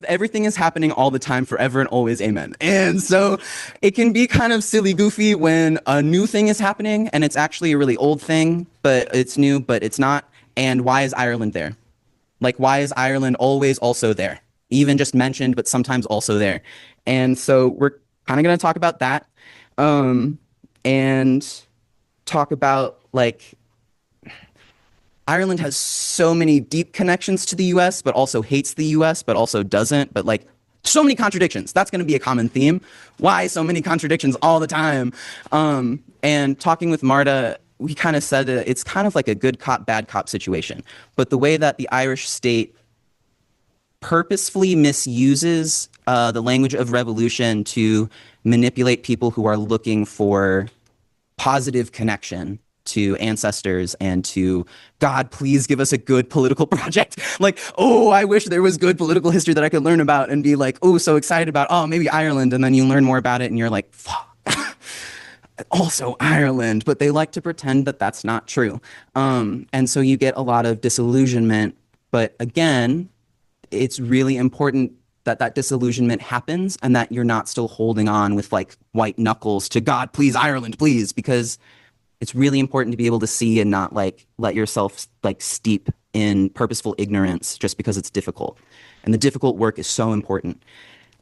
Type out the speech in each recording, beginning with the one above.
everything is happening all the time, forever and always, amen. And so it can be kind of silly goofy when a new thing is happening and it's actually a really old thing, but it's new, but it's not. And why is Ireland there? Like, why is Ireland always also there? Even just mentioned, but sometimes also there. And so we're kind of going to talk about that, and talk about like Ireland has so many deep connections to the US, but also hates the US, but also doesn't. But like so many contradictions. That's going to be a common theme. Why so many contradictions all the time? And talking with Marta, we kind of said that it's kind of like a good cop, bad cop situation. But the way that the Irish state purposefully misuses the language of revolution to manipulate people who are looking for positive connection to ancestors and to God, please give us a good political project. Like, oh, I wish there was good political history that I could learn about and be like, oh, so excited about, oh, maybe Ireland. And then you learn more about it and you're like, fuck. Also Ireland, but they like to pretend that that's not true. And so you get a lot of disillusionment. But again, it's really important that that disillusionment happens and that you're not still holding on with like white knuckles to God, please, Ireland, please, because it's really important to be able to see and not like let yourself like steep in purposeful ignorance just because it's difficult. And the difficult work is so important.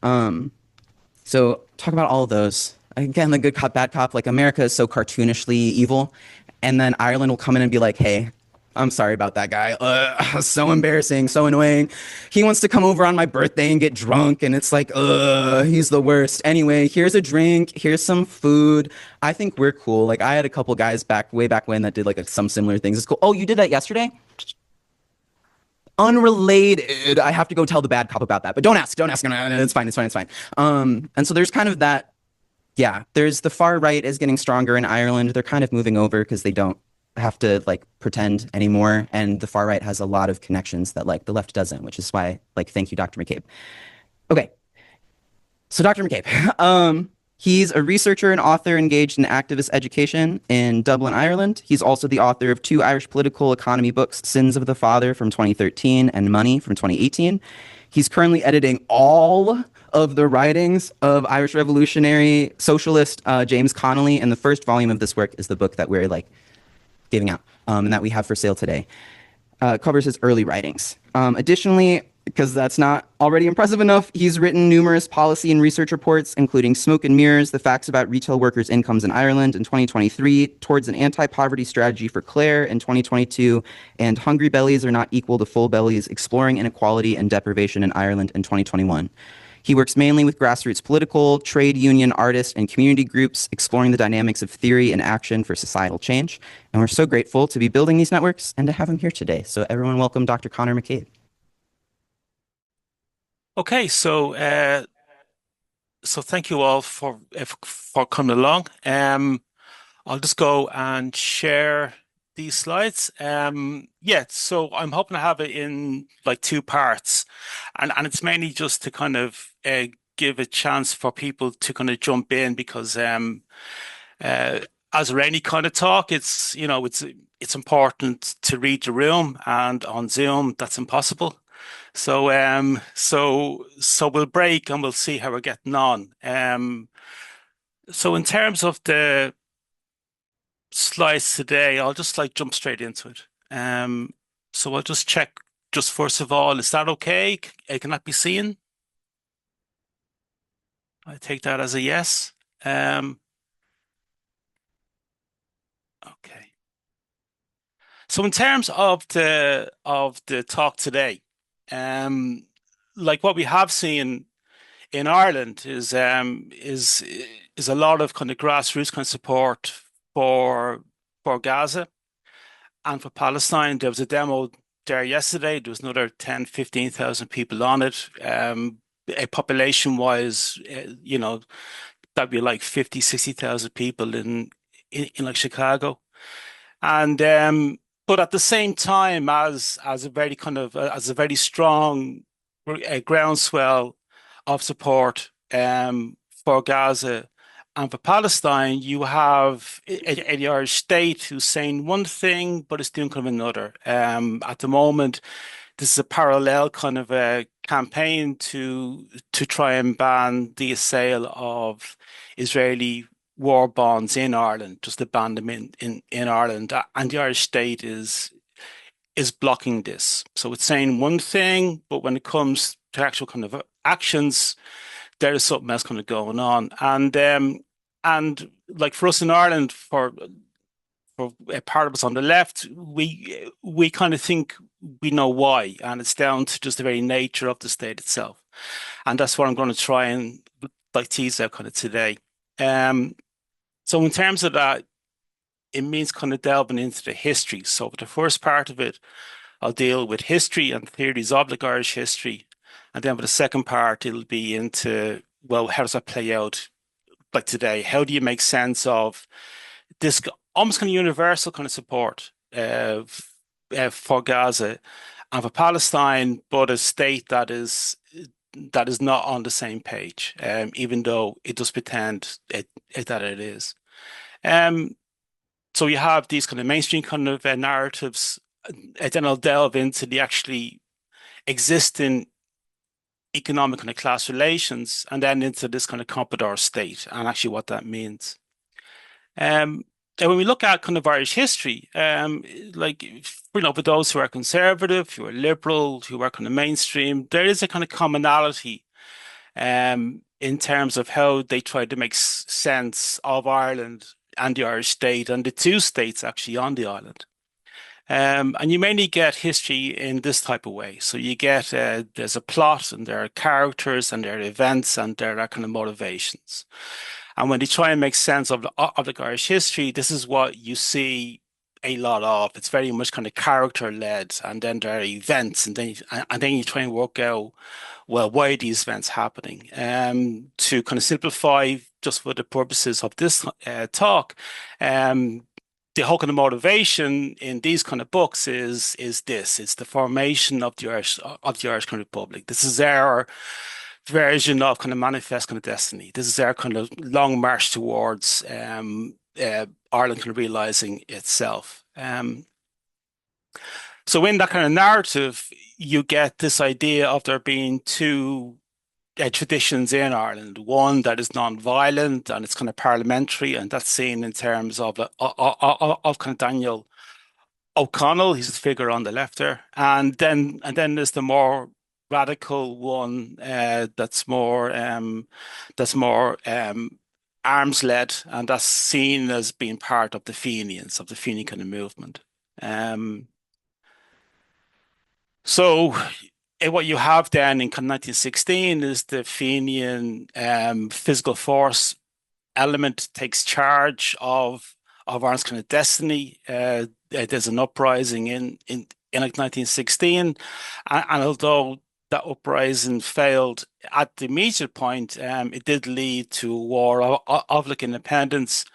So talk about all of those. Again, the good cop, bad cop, like America is so cartoonishly evil. And then Ireland will come in and be like, hey, I'm sorry about that guy. So embarrassing, so annoying. He wants to come over on my birthday and get drunk, and it's like, he's the worst. Anyway, here's a drink, here's some food. I think we're cool. Like I had a couple guys way back when that did like some similar things. It's cool. Oh, you did that yesterday? Unrelated. I have to go tell the bad cop about that. But don't ask. Don't ask. No, no, no, it's fine. It's fine. It's fine. And so there's kind of that. Yeah, there's the far right is getting stronger in Ireland. They're kind of moving over because they don't have to like pretend anymore. And the far right has a lot of connections that like the left doesn't, which is why like thank you, Dr. McCabe. Okay, so Dr. McCabe, he's a researcher and author engaged in activist education in Dublin, Ireland. He's also the author of two Irish political economy books, Sins of the Father from 2013 and Money from 2018. He's currently editing all of the writings of Irish revolutionary socialist James Connolly, and the first volume of this work is the book that we're like giving out and that we have for sale today. Covers his early writings. Additionally, because that's not already impressive enough, he's written numerous policy and research reports, including Smoke and Mirrors, The Facts About Retail Workers' Incomes in Ireland in 2023, Towards an Anti-Poverty Strategy for Clare in 2022, and Hungry Bellies Are Not Equal to Full Bellies, Exploring Inequality and Deprivation in Ireland in 2021. He works mainly with grassroots political, trade union, artist, and community groups, exploring the dynamics of theory and action for societal change. And we're so grateful to be building these networks and to have him here today. So everyone welcome Dr. Conor McCabe. Okay, so thank you all for coming along. I'll just go and share these slides. Yeah, so I'm hoping to have it in like two parts, and it's mainly just to kind of give a chance for people to kind of jump in because as with any kind of talk, it's important to read the room, and on Zoom that's impossible. So we'll break and we'll see how we're getting on. So in terms of the slides today, I'll just like jump straight into it. So I'll just check just first of all, is that okay? Can that be seen? I take that as a yes. Okay. So in terms of the talk today, like what we have seen in Ireland is a lot of kind of grassroots kind of support for Gaza and for Palestine. There was a demo there yesterday. There was another 10, 15,000 people on it. A population wise, that'd be like 50, 60,000 people in like Chicago. And but at the same time, as a very kind of as a very strong groundswell of support for Gaza and for Palestine, you have the Irish state who's saying one thing but is doing kind of another. At the moment, this is a parallel kind of a campaign to try and ban the sale of Israeli war bonds in Ireland, just to ban them in Ireland. And the Irish state is blocking this. So it's saying one thing, but when it comes to actual kind of actions, there is something else kind of going on. And like for us in Ireland, for a part of us on the left, we kind of think we know why, and it's down to just the very nature of the state itself. And that's what I'm going to try and like tease out kind of today. Um, so in terms of that, it means kind of delving into the history. So for the first part of it, I'll deal with history and theories of like Irish history. And then for the second part, it'll be into, well, how does that play out like today? How do you make sense of this almost kind of universal kind of support for Gaza and for Palestine, but a state that is not on the same page, even though it does pretend that it is. Um, so you have these kind of mainstream kind of narratives, and then I'll delve into the actually existing economic kind of class relations, and then into this kind of Comprador state and actually what that means. Um, and when we look at kind of Irish history, like for those who are conservative, who are liberal, who are kind of mainstream, there is a kind of commonality in terms of how they try to make sense of Ireland and the Irish state and the two states actually on the island. And you mainly get history in this type of way. So you get there's a plot and there are characters and there are events and there are kind of motivations. And when they try and make sense of the Irish history, this is what you see a lot of. It's very much kind of character led, and then there are events, and then you try and work out, well, why are these events happening? To kind of simplify, just for the purposes of this talk, the whole kind of motivation in these kind of books is this: it's the formation of the Irish kind of Republic. This is our version of kind of manifest kind of destiny. This is our kind of long march towards Ireland kind of realizing itself. So in that kind of narrative, you get this idea of there being two traditions in Ireland. One that is non-violent and it's kind of parliamentary, and that's seen in terms of kind of Daniel O'Connell. He's the figure on the left there, and then there's the more radical one that's more arms led, and that's seen as being part of the Fenians, of the Fenian kind of movement. Um, so what you have then in kind of 1916 is the Fenian physical force element takes charge of Ireland's kind of destiny. There's an uprising in like 1916, and although that uprising failed at the immediate point, it did lead to a war of like independence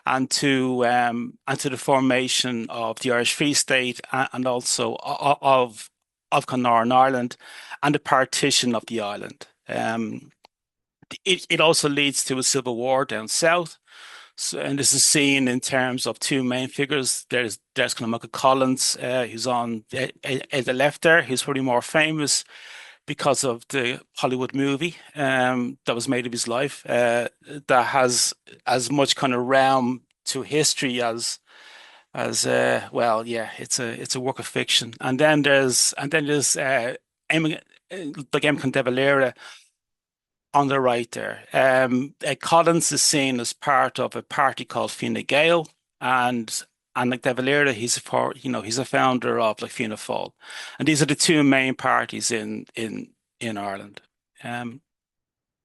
and to the formation of the Irish Free State and also of kind of Northern Ireland and the partition of the island. It also leads to a civil war down south. So, and this is seen in terms of two main figures. There's kind of Michael Collins, who's on the left there. He's probably more famous because of the Hollywood movie that was made of his life, that has as much kind of realm to history as well, yeah, it's a work of fiction. And then there's Emma, like Emma De Valera on the right there. Collins is seen as part of a party called Fine Gael, and like De Valera, he's a founder of like Fianna Fáil, and these are the two main parties in Ireland.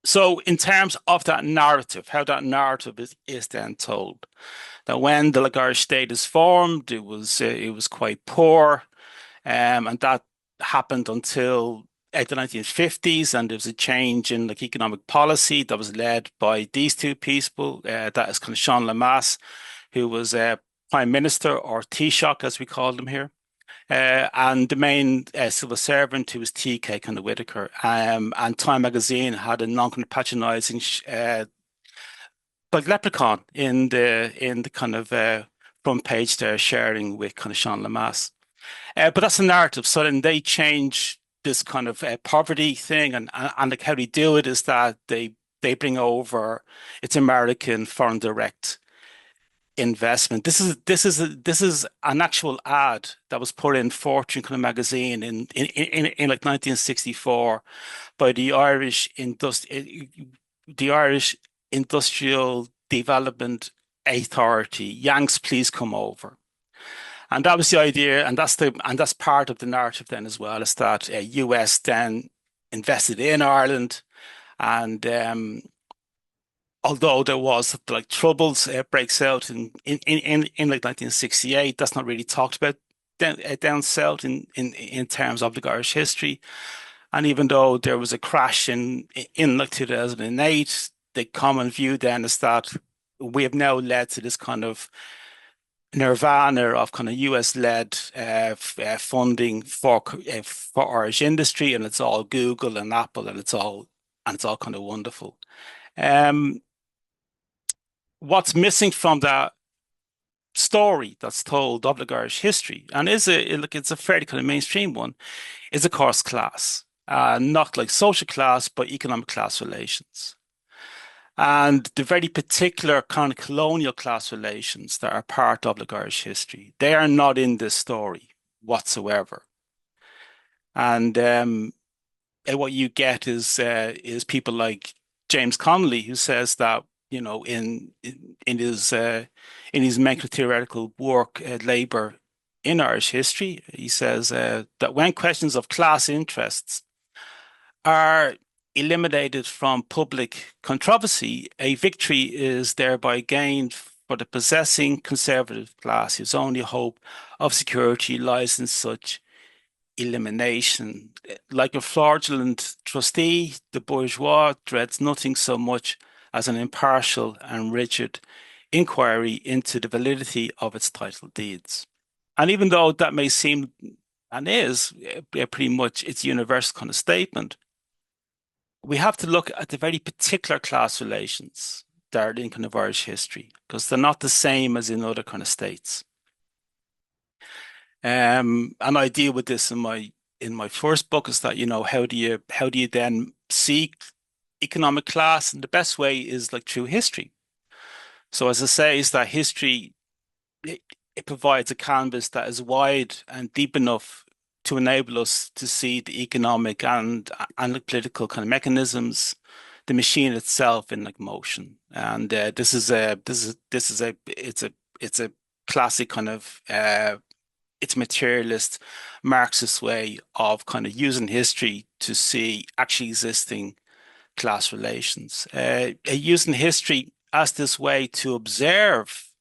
So in terms of that narrative, how that narrative is then told, that when the like, Irish state is formed, it was quite poor, and that happened until the 1950s, and there was a change in like economic policy that was led by these two people. That is kind of Sean Lemass, who was Prime Minister, or Taoiseach as we call them here, and the main civil servant, who was TK kind of Whitaker. And Time magazine had a non-kind of patronising like leprechaun in the kind of front page there, sharing with kind of Sean Lemass. But that's a narrative. So then they change this kind of poverty thing, and like how they do it is that they bring over it's American foreign direct investment. This is an actual ad that was put in Fortune kind of magazine in like 1964 by the Irish Industrial Development Authority. Yanks, please come over. And that was the idea, and that's part of the narrative then as well, is that US then invested in Ireland, and although there was like troubles breaks out in like 1968, that's not really talked about down south in terms of the Irish history. And even though there was a crash in like 2008, the common view then is that we have now led to this kind of nirvana of kind of US-led funding for Irish industry, and it's all Google and Apple, and it's all kind of wonderful. Um, what's missing from that story that's told of the Irish history, and it's a fairly kind of mainstream one, is of course class, not like social class, but economic class relations. And the very particular kind of colonial class relations that are part of the Irish history, they are not in this story whatsoever. And what you get is people like James Connolly, who says that in his medical theoretical work, Labour in Irish History, he says that when questions of class interests are eliminated from public controversy, a victory is thereby gained for the possessing conservative class, whose only hope of security lies in such elimination. Like a fraudulent trustee, the bourgeois dreads nothing so much as an impartial and rigid inquiry into the validity of its title deeds. And even though that may seem and is pretty much its universal kind of statement, we have to look at the very particular class relations that are in kind of Irish history, because they're not the same as in other kind of states. And I deal with this in my first book, is that, how do you then see economic class? And the best way is like through history. So as I say, is that history it provides a canvas that is wide and deep enough to enable us to see the economic and the political kind of mechanisms, the machine itself in like motion. And it's a classic kind of it's materialist Marxist way of kind of using history to see actually existing class relations. Using history as this way to observe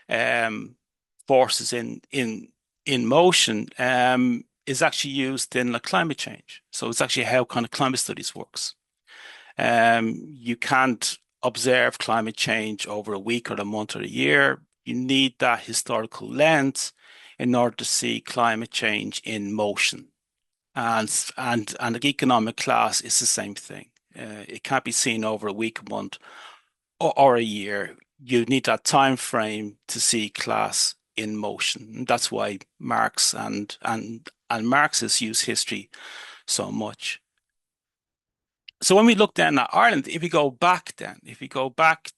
um, forces in motion is actually used in like climate change. So it's actually how kind of climate studies works. You can't observe climate change over a week or a month or a year. You need that historical lens in order to see climate change in motion. And the economic class is the same thing. It can't be seen over a week, a month, or a year. You need that time frame to see class in motion. And that's why Marx and Marxists use history so much. So when we look then at Ireland, if we go back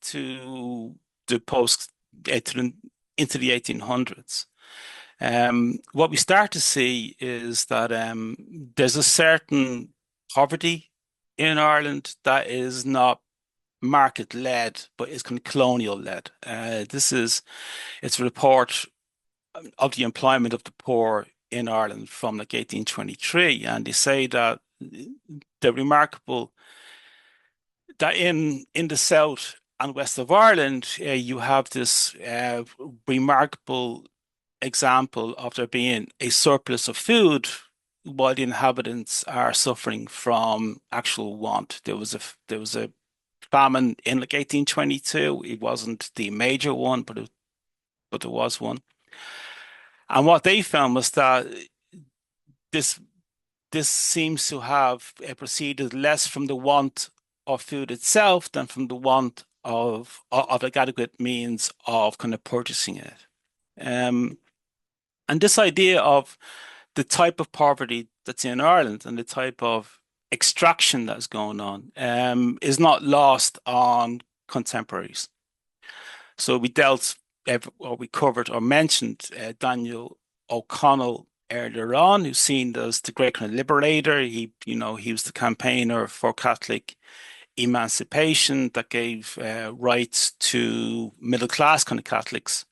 to the post into the 1800s, what we start to see is that there's a certain poverty in Ireland that is not market led, but is kind of colonial led. It's a report of the employment of the poor in Ireland from like 1823, and they say that the remarkable that in the south and west of Ireland, you have this remarkable example of there being a surplus of food while the inhabitants are suffering from actual want. There was a famine in like 1822. It wasn't the major one, but there was one. And what they found was that this this seems to have proceeded less from the want of food itself than from the want of like adequate means of kind of purchasing it. Um, And this idea of the type of poverty that's in Ireland and the type of extraction that's going on is not lost on contemporaries. So we covered or mentioned Daniel O'Connell earlier on, who's seen as the great kind of liberator. He was the campaigner for Catholic emancipation that gave rights to middle class kind of Catholics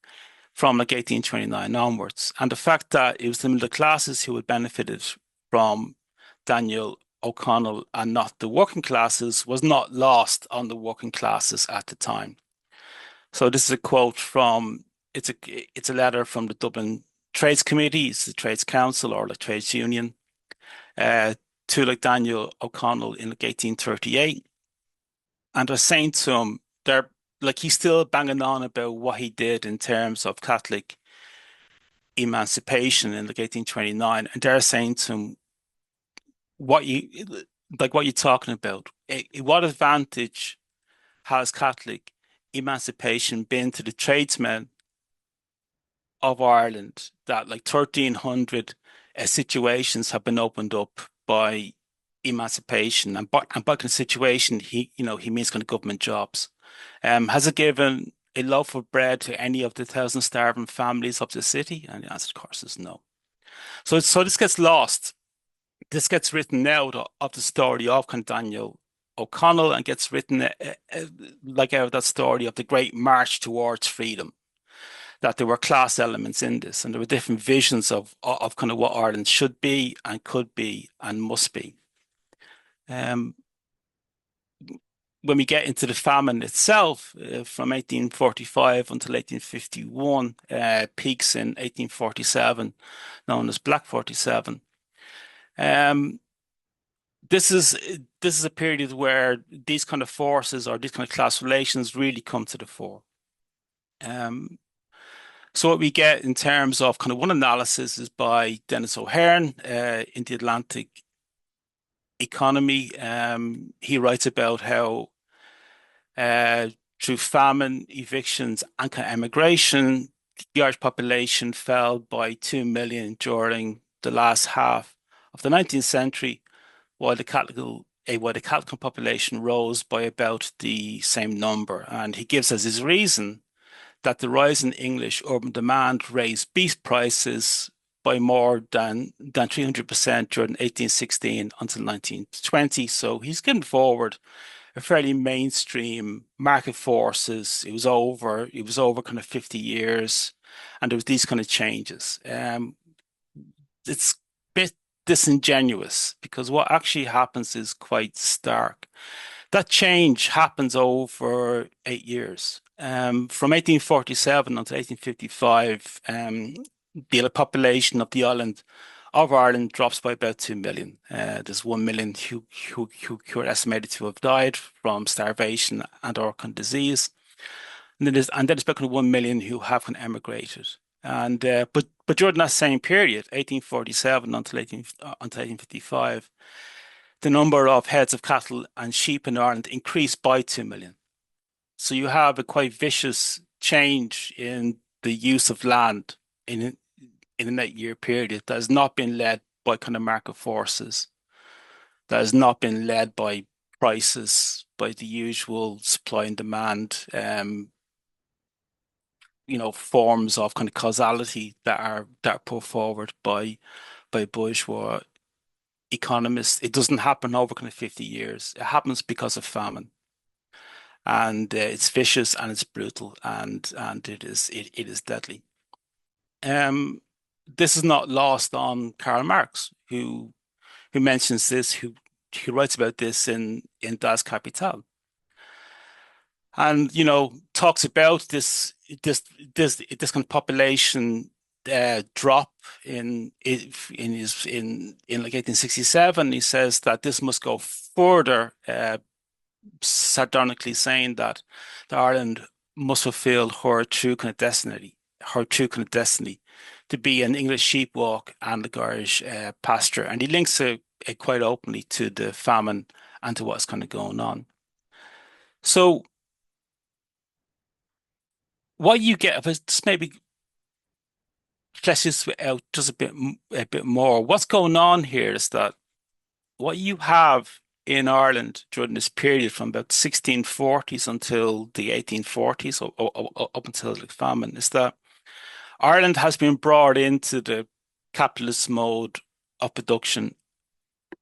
from like 1829 onwards. And the fact that it was the middle classes who had benefited from Daniel O'Connell and not the working classes was not lost on the working classes at the time. So this is a quote from it's a letter from the Dublin Trades Committee, it's the Trades Council or the Trades Union, uh, to like Daniel O'Connell in like 1838. And they're saying to him, they're like he's still banging on about what he did in terms of Catholic emancipation in like 1829, and they're saying to him, "What you what you're talking about? What advantage has Catholic emancipation been to the tradesmen of Ireland that like 1,300 situations have been opened up by emancipation and by the situation he means kind of government jobs. Has it given a loaf of bread to any of the thousand starving families of the city? And the answer, of course, is no. So this gets lost. This gets written out of the story of kind of Daniel O'Connell and gets written like out of that story of the great march towards freedom. That there were class elements in this, and there were different visions of kind of what Ireland should be and could be and must be. Um, when we get into the famine itself, from 1845 until 1851, peaks in 1847, known as Black 47. Um, this is a period where these kind of forces or these kind of class relations really come to the fore. So what we get in terms of kind of one analysis is by Dennis O'Hearn in the Atlantic Economy. He writes about how through famine, evictions, and kind of emigration, the Irish population fell by 2 million during the last half of the 19th century, while the Catholic population rose by about the same number. And he gives as his reason that the rise in English urban demand raised beef prices by more than 300% during 1816 until 1920. So he's given forward a fairly mainstream market forces. It was over kind of 50 years, and there was these kind of changes. It's a bit disingenuous because what actually happens is quite stark. That change happens over 8 years. From 1847 until 1855, the population of the island of Ireland drops by about 2 million. There's 1 million who are estimated to have died from starvation and or disease. And then there's about 1 million who have emigrated. And but during that same period, 1847 until 1855, the number of heads of cattle and sheep in Ireland increased by 2 million. So you have a quite vicious change in the use of land in an 8 year period that has not been led by kind of market forces, that has not been led by prices, by the usual supply and demand, forms of kind of causality that are put forward by bourgeois economists. It doesn't happen over kind of 50 years. It happens because of famine. And it's vicious and it's brutal and it is deadly. This is not lost on Karl Marx, who mentions this, who writes about this in Das Kapital, and talks about this kind of population drop in like 1867. He says that this must go further, sardonically saying that Ireland must fulfill her true kind of destiny, to be an English sheepwalk and the Irish pasture. And he links it quite openly to the famine and to what's kind of going on. So what you get, if it's maybe flesh this out just a bit more. What's going on here is that what you have in Ireland during this period from about 1640s until the 1840s, or up until the famine, is that Ireland has been brought into the capitalist mode of production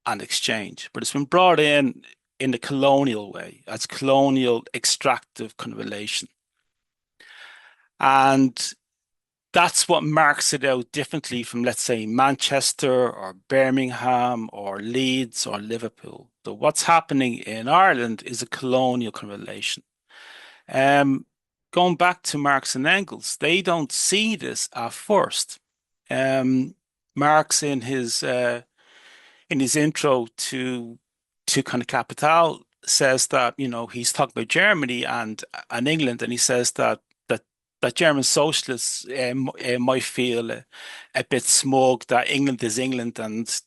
and exchange, but it's been brought in the colonial way, as colonial extractive kind of relation. And that's what marks it out differently from, let's say, Manchester or Birmingham or Leeds or Liverpool. So what's happening in Ireland is a colonial kind of relation. Um, Going back to Marx and Engels, they don't see this at first. Marx in his intro to kind of Capital says that, he's talking about Germany and England, and he says that German socialists might feel a bit smug that England is England and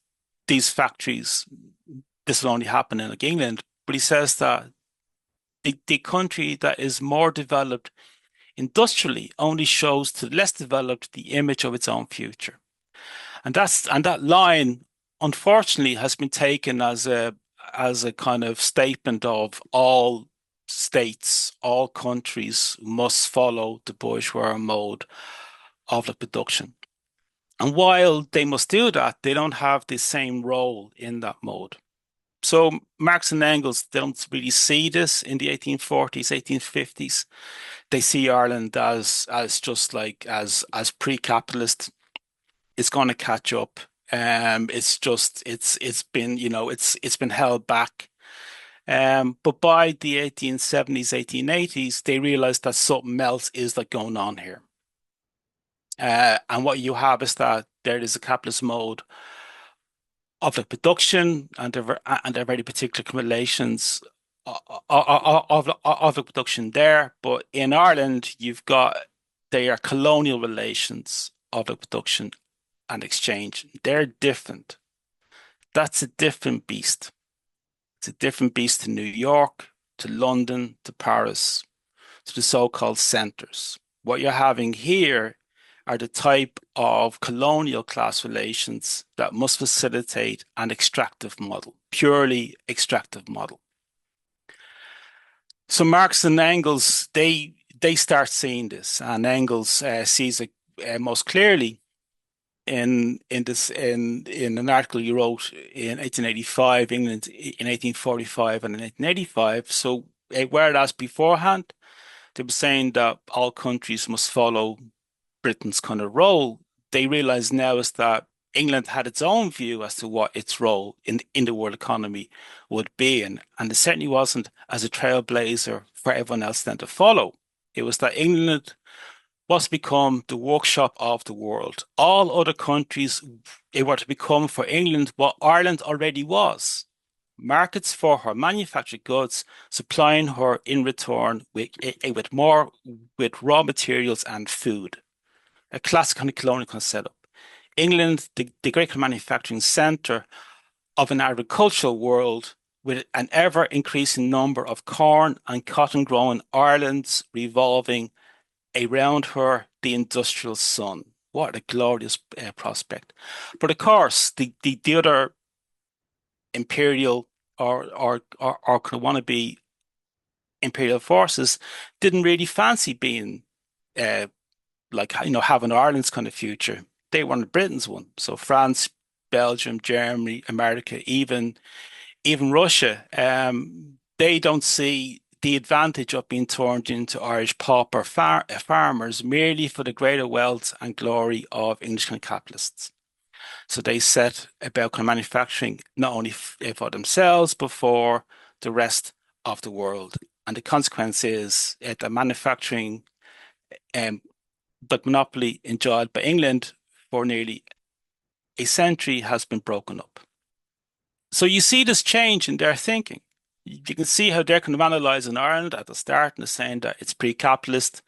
these factories, this will only happen in like England. But he says that the country that is more developed industrially only shows to the less developed the image of its own future. And that line, unfortunately, has been taken as a kind of statement of all states, all countries must follow the bourgeois mode of the production. And while they must do that, they don't have the same role in that mode. So Marx and Engels, they don't really see this in the 1840s, 1850s. They see Ireland as just like as pre-capitalist. It's going to catch up. It's been it's been held back. But by the 1870s, 1880s, they realized that something else is like going on here. And what you have is that there is a capitalist mode of the production and their very particular relations of the production there. But in Ireland, they are colonial relations of the production and exchange. They're different. That's a different beast. It's a different beast to New York, to London, to Paris, to the so-called centers. What you're having here are the type of colonial class relations that must facilitate an extractive model, purely extractive model. So Marx and Engels, they start seeing this, and Engels sees it most clearly in an article he wrote in 1885, England in 1845 and in 1885. So whereas beforehand they were saying that all countries must follow Britain's kind of role, they realize now is that England had its own view as to what its role in the world economy would be, and it certainly wasn't as a trailblazer for everyone else then to follow. It was that England was to become the workshop of the world. All other countries, it were to become for England what Ireland already was. Markets for her manufactured goods, supplying her in return with raw materials and food. A classic kind of colonial kind of setup. England, the great manufacturing centre of an agricultural world with an ever increasing number of corn and cotton growing islands revolving around her, the industrial sun. What a glorious prospect. But of course, the other imperial or kind of wannabe imperial forces didn't really fancy being having Ireland's kind of future. They wanted Britain's one. So France, Belgium, Germany, America, even Russia, they don't see the advantage of being turned into Irish pauper farmers merely for the greater wealth and glory of English capitalists. So they set about kind of manufacturing not only for themselves, but for the rest of the world. And the consequence is the manufacturing the monopoly enjoyed by England for nearly a century has been broken up. So you see this change in their thinking. You can see how they're kind of analysing Ireland at the start and saying that it's pre-capitalist,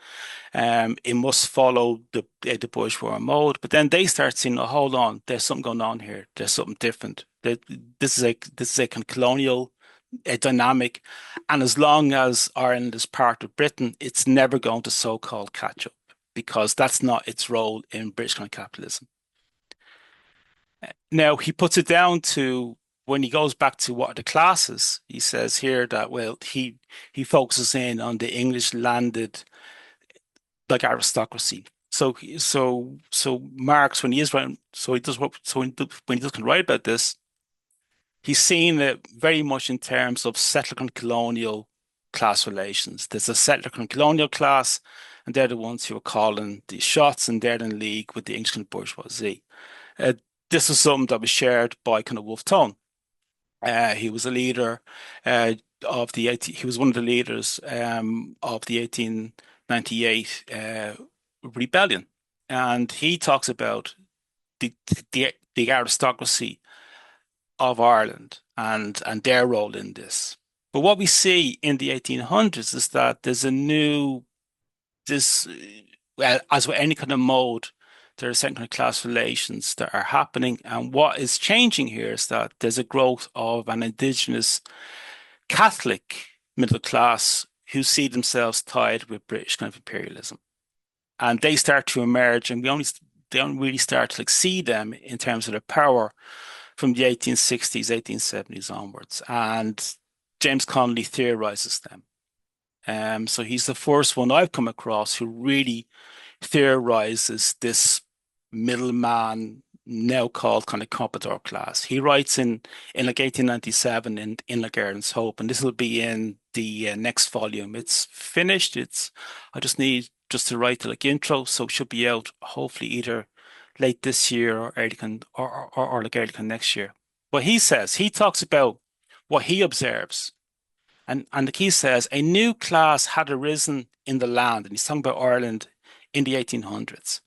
it must follow the bourgeois mode. But then they start seeing, oh, hold on, there's something going on here. There's something different. This is a kind of colonial dynamic, and as long as Ireland is part of Britain, it's never going to so-called catch up. because that's not its role in British kind of capitalism. Now he puts it down to when he goes back to what are the classes, he says here that well he focuses in on the English landed like aristocracy. So Marx when he is writing so he does what so when he does write about this, he's seeing it very much in terms of settler and colonial class relations. There's a settler and colonial class, and they're the ones who are calling the shots, and they're in league with the English bourgeoisie. Uh, this is something that was shared by kind of Wolfe Tone. He was a leader he was one of the leaders of the 1898 rebellion, and he talks about the the aristocracy of Ireland and their role in this. But what we see in the 1800s is that there's a new this well, as with any kind of mode, there are certain kind of class relations that are happening. And what is changing here is that there's a growth of an indigenous Catholic middle class who see themselves tied with British kind of imperialism. And they start to emerge, and they only really start to like see them in terms of their power from the 1860s, 1870s onwards. And James Connolly theorizes them. So he's the first one I've come across who really theorizes this middleman, now called kind of Comprador class. He writes in like 1897 in like Ireland's Hope, and this will be in the next volume. It's finished. I just need just to write the like intro, so it should be out hopefully either late this year or early or like early next year. But he talks about what he observes. And the key says a new class had arisen in the land, and he's talking about Ireland in the 1800s.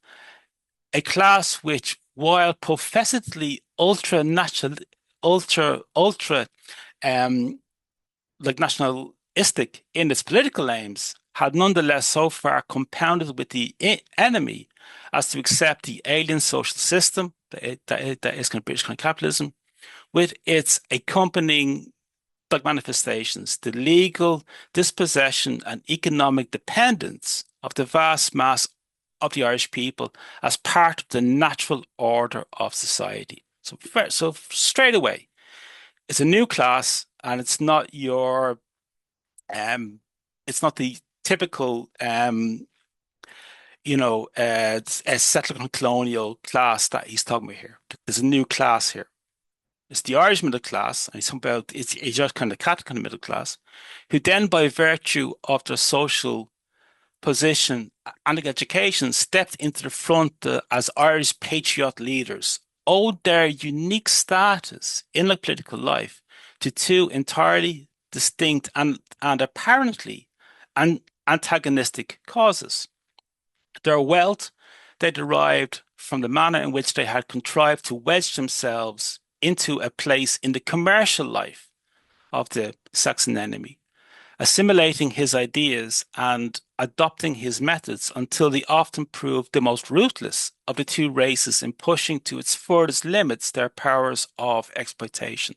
A class which, while professedly ultra like nationalistic in its political aims, had nonetheless so far compounded with the enemy as to accept the alien social system that is kind of British kind of capitalism, with its accompanying like manifestations, the legal dispossession and economic dependence of the vast mass of the Irish people as part of the natural order of society. So straight away, it's a new class, and it's not the typical it's a settler and colonial class that he's talking about here. There's a new class here. It's the Irish middle class, and he's talking about it's just kind of Catholic kind of middle class, who then, by virtue of their social position and education, stepped into the front as Irish patriot leaders, owed their unique status in the political life to two entirely distinct and apparently antagonistic causes. Their wealth they derived from the manner in which they had contrived to wedge themselves into a place in the commercial life of the Saxon enemy, assimilating his ideas and adopting his methods until they often proved the most ruthless of the two races in pushing to its furthest limits their powers of exploitation.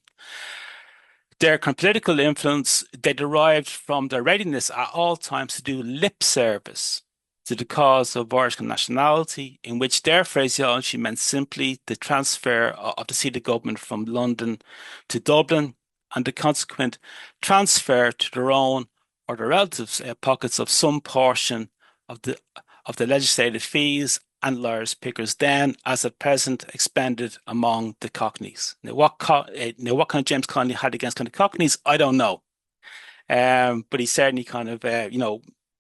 Their political influence they derived from their readiness at all times to do lip service to the cause of Irish nationality, in which their phraseology meant simply the transfer of the seat of government from London to Dublin and the consequent transfer to their own or their relatives' pockets of some portion of the legislative fees and lawyers' pickers then, as at present, expended among the Cockneys. Now, what kind of James Connolly had against kind of Cockneys, I don't know. But he certainly kind of,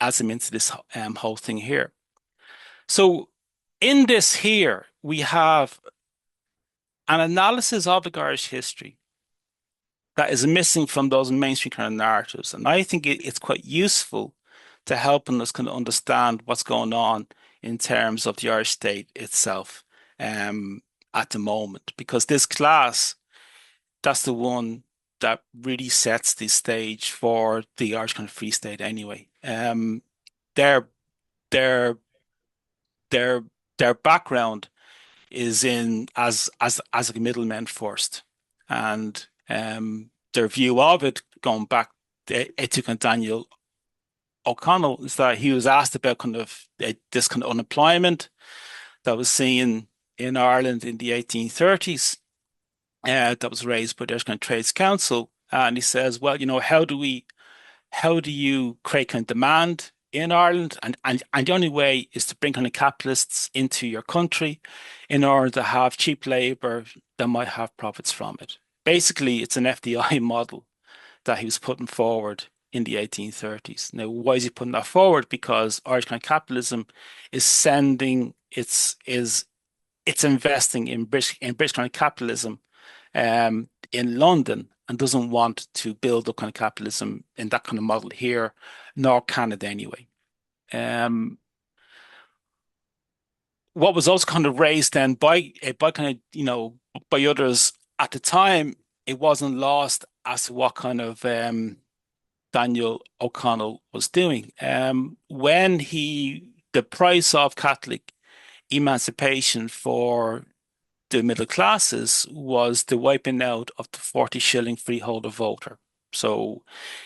adds him into this whole thing here. So in this here, we have an analysis of the Irish history that is missing from those mainstream kind of narratives. And I think it's quite useful to helping us kind of understand what's going on in terms of the Irish state itself at the moment. Because this class, that's the one that really sets the stage for the Irish kind of Free State anyway. Their their their their background is in as a middleman first, and their view of it going back to Daniel O'Connell is that he was asked about kind of this kind of unemployment that was seen in Ireland in the 1830s, that was raised by the Irish kind of Trades Council. And he says, well, how do you create kind of demand in Ireland? And the only way is to bring kind of capitalists into your country in order to have cheap labor that might have profits from it. Basically, it's an FDI model that he was putting forward in the 1830s. Now, why is he putting that forward? Because Irish kind of capitalism is sending it's investing in British kind of capitalism in London and doesn't want to build up kind of capitalism in that kind of model here, nor Canada anyway. What was also kind of raised then by kind of by others at the time, it wasn't lost as to what kind of Daniel O'Connell was doing. When the price of Catholic emancipation for the middle classes was the wiping out of the 40 shilling freeholder voter. So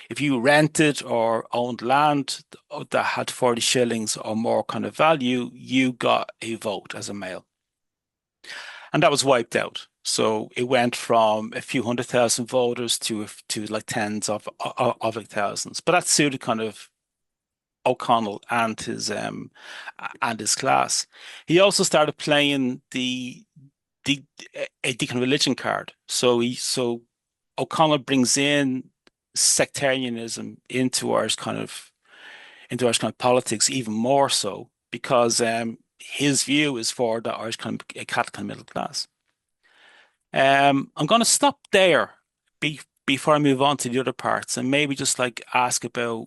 if you rented or owned land that had 40 shillings or more kind of value, you got a vote as a male. And that was wiped out. So it went from a few 100,000 voters to like tens of like thousands. But that suited kind of O'Connell and his class. He also started playing a deacon religion card. So O'Connell brings in sectarianism into Irish kind of politics even more so because his view is for the Irish kind of a Catholic kind of middle class. I'm going to stop there before I move on to the other parts and maybe just like ask about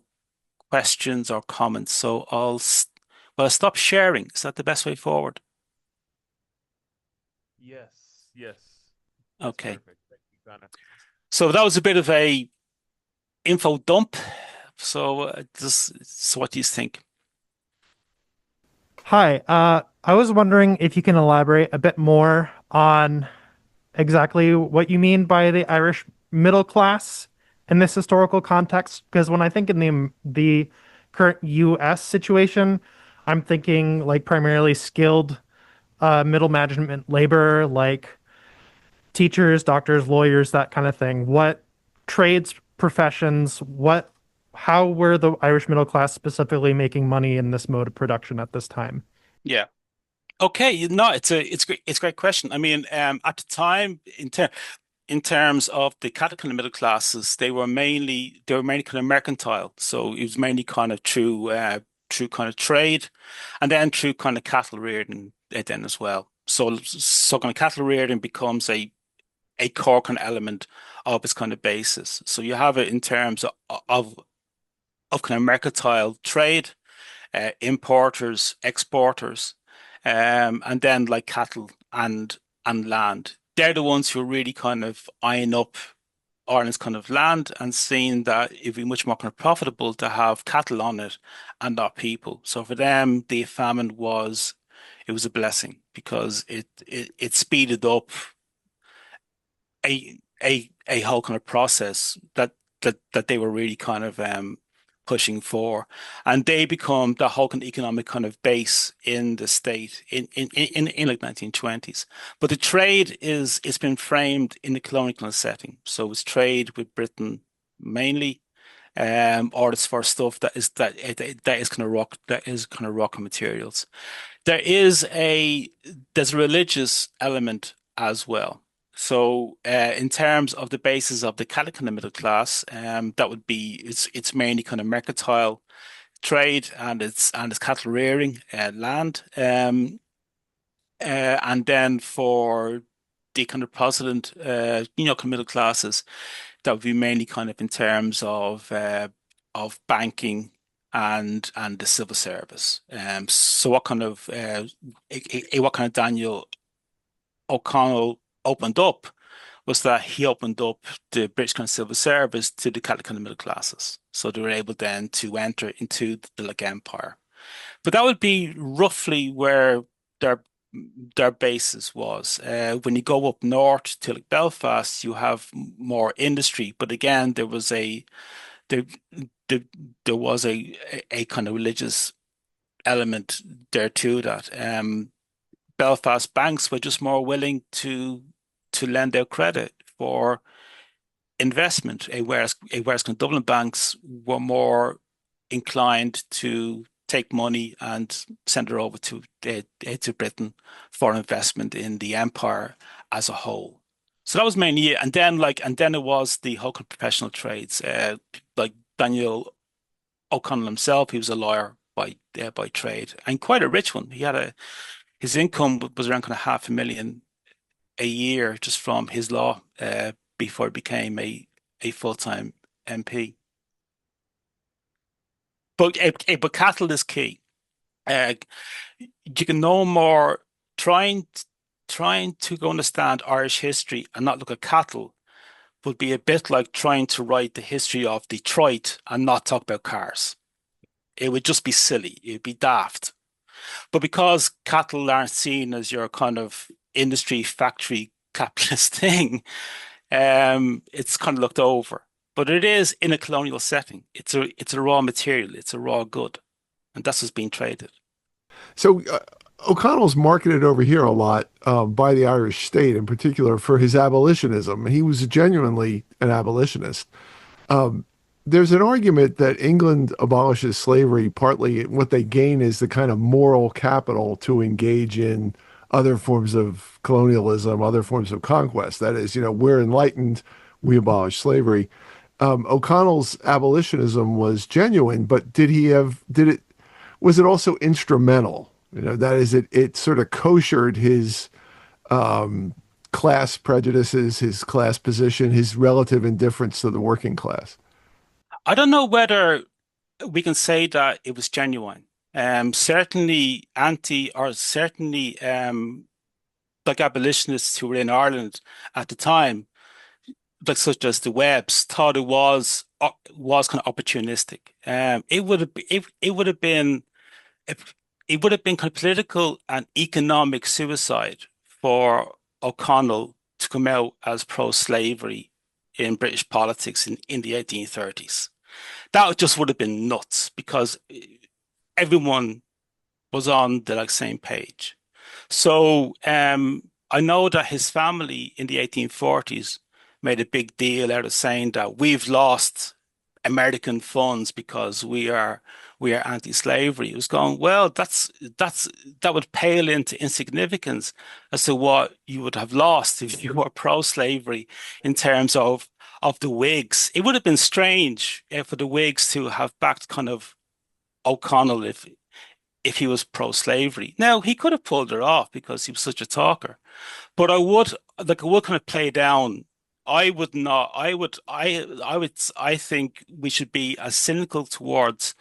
questions or comments. So I'll stop sharing. Is that the best way forward? Yes, yes. That's Okay. perfect. Thank you, Connor. So that was a bit of a info dump. So what do you think? Hi, I was wondering if you can elaborate a bit more on exactly what you mean by the Irish middle class in this historical context. Because when I think in the current U.S. situation, I'm thinking like primarily skilled middle management labor, like teachers, doctors, lawyers, that kind of thing. What trades, professions, how were the Irish middle class specifically making money in this mode of production at this time? Yeah. Okay. No, it's a great question. I mean, at the time, in terms of the Catholic kind of middle classes, they were mainly kind of mercantile. So it was mainly kind of through kind of trade, and then through kind of cattle rearing then as well. So kind of cattle rearing becomes a core kind of element of its kind of basis. So you have it in terms of kind of mercantile trade, importers, exporters, and then like cattle and land. They're the ones who are really kind of eyeing up Ireland's kind of land and seeing that it'd be much more kind of profitable to have cattle on it and not people. So for them, the famine it was a blessing because it speeded up a whole kind of process that they were really kind of pushing for, and they become the whole kind of economic kind of base in the state in like 1920s. But the trade it's been framed in the colonial kind of setting, so it's trade with Britain mainly, or it's for stuff that is kind of rock materials. There's a religious element as well. So, in terms of the basis of the Catholic kind of middle class, that would be it's mainly kind of mercantile trade and it's cattle rearing land, and then for the kind of Protestant, kind of middle classes, that would be mainly kind of in terms of banking and the civil service. So what kind of Daniel O'Connell opened up was that he opened up the British kind of civil service to the Catholic kind of middle classes. So they were able then to enter into the like empire. But that would be roughly where their their basis was. When you go up north to like Belfast, you have more industry. But again, there there, there was a kind of religious element there too, that Belfast banks were just more willing to lend out credit for investment, whereas kind of Dublin banks were more inclined to take money and send it over to Britain for investment in the empire as a whole. So that was mainly it. And then it was the whole professional trades. Like Daniel O'Connell himself, he was a lawyer by trade, and quite a rich one. His income was around kind of 500,000 a year just from his law before he became a full-time MP. But cattle is key. You can no more trying to understand Irish history and not look at cattle would be a bit like trying to write the history of Detroit and not talk about cars. It would just be silly. It would be daft. But because cattle aren't seen as your kind of industry factory capitalist thing, it's kind of looked over. But it is in a colonial setting. It's a raw material. It's a raw good, and that's what's being traded. So O'Connell's marketed over here a lot by the Irish state, in particular for his abolitionism. He was genuinely an abolitionist. There's an argument that England abolishes slavery. Partly what they gain is the kind of moral capital to engage in other forms of colonialism, other forms of conquest. That is, we're enlightened, we abolish slavery. O'Connell's abolitionism was genuine, but was it also instrumental? That is, it sort of koshered his class prejudices, his class position, his relative indifference to the working class. I don't know whether we can say that it was genuine. Certainly like abolitionists who were in Ireland at the time, like such as the Webbs, thought it was kind of opportunistic. It would have been kind of political and economic suicide for O'Connell to come out as pro-slavery in British politics in the 1830s. That just would have been nuts because everyone was on the same page. So I know that his family in the 1840s made a big deal out of saying that we've lost American funds because we are anti-slavery. It was going, well, that would pale into insignificance as to what you would have lost if you were pro-slavery in terms of the Whigs. It would have been strange for the Whigs to have backed kind of O'Connell if he was pro-slavery. Now, he could have pulled it off because he was such a talker. But I would kind of play down. I would not. I think we should be as cynical towards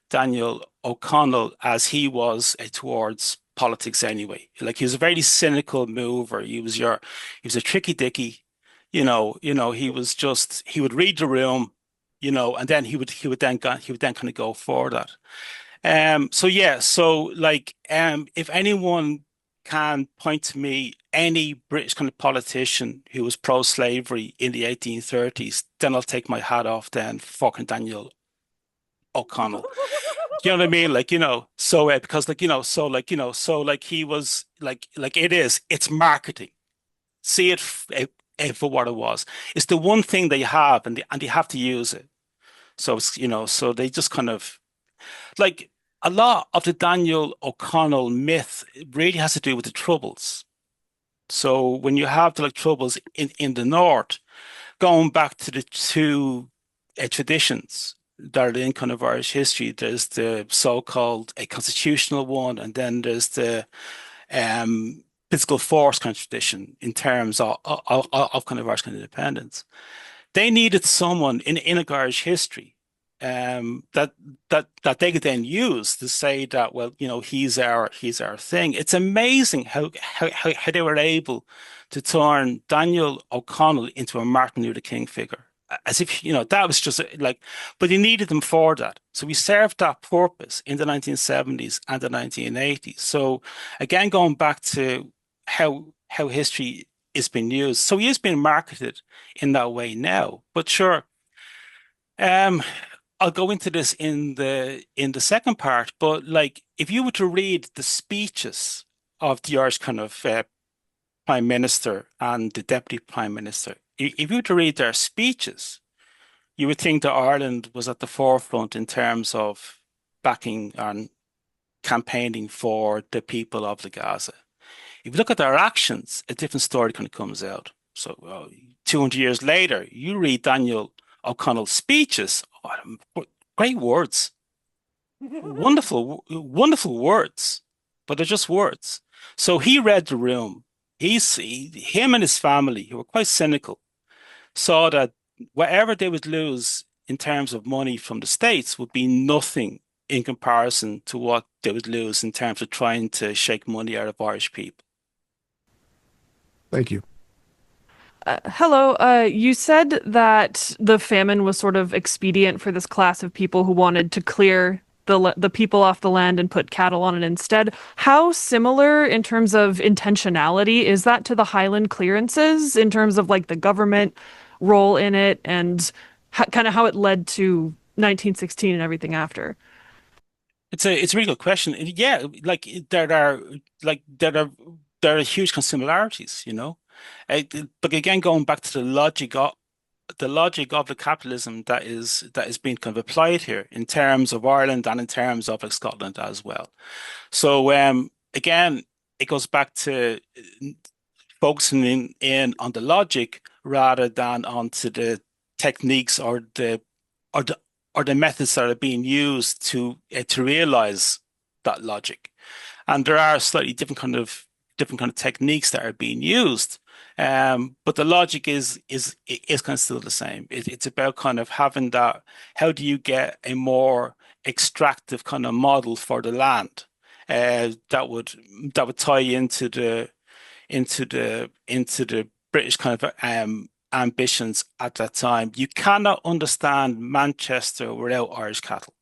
Daniel O'Connell as he was towards politics anyway. Like, he was a very cynical mover. He was a tricky dicky. He would read the room, and then he would then kind of go for that. If anyone can point to me any British kind of politician who was pro-slavery in the 1830s, then I'll take my hat off then for fucking Daniel O'Connell. You know what I mean? He was it's marketing. See it for what it was. It's the one thing they have, and they have to use it. So so they just kind of a lot of the Daniel O'Connell myth really has to do with the Troubles. So when you have the Troubles in the North, going back to the two traditions that are in kind of Irish history, there's the so-called a constitutional one, and then there's the physical force kind of tradition in terms of kind of Irish kind of independence. They needed someone in Irish history that they could then use to say that, well, he's our thing. It's amazing how they were able to turn Daniel O'Connell into a Martin Luther King figure, as if that was just but they needed them for that. So we served that purpose in the 1970s and the 1980s. So again, going back to how history is being used, so he is being marketed in that way now. But sure, I'll go into this in the second part, but like if you were to read the speeches of the Irish kind of Prime Minister and the Deputy Prime Minister, if you were to read their speeches, you would think that Ireland was at the forefront in terms of backing and campaigning for the people of the Gaza. If you look at their actions, a different story kind of comes out. So 200 years later, you read Daniel O'Connell's speeches. Oh, great words, wonderful words, but they're just words. So he read the room. Him and his family, who were quite cynical, saw that whatever they would lose in terms of money from the States would be nothing in comparison to what they would lose in terms of trying to shake money out of Irish people. Thank you. Hello. You said that the famine was sort of expedient for this class of people who wanted to clear the people off the land and put cattle on it instead. How similar in terms of intentionality is that to the Highland clearances in terms of like the government role in it and kind of how it led to 1916 and everything after? It's a really good question. And yeah, like there are huge similarities, you know. But again, going back to the logic of the capitalism that is being kind of applied here in terms of Ireland and in terms of like Scotland as well. So again, it goes back to focusing in on the logic rather than onto the techniques or the methods that are being used to realize that logic. And there are slightly different kind of techniques that are being used. But the logic is kind of still the same. It's about kind of having that. How do you get a more extractive kind of model for the land that would tie into the British kind of ambitions at that time? You cannot understand Manchester without Irish cattle.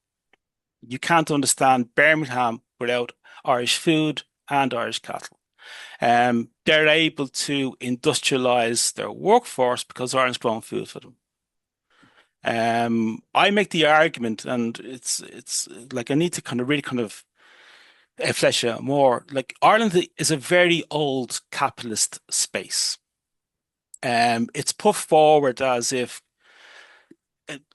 You can't understand Birmingham without Irish food and Irish cattle. They're able to industrialize their workforce because Ireland's growing food for them. I make the argument, and it's like I need to kind of really kind of flesh out more. Like Ireland is a very old capitalist space. It's put forward as if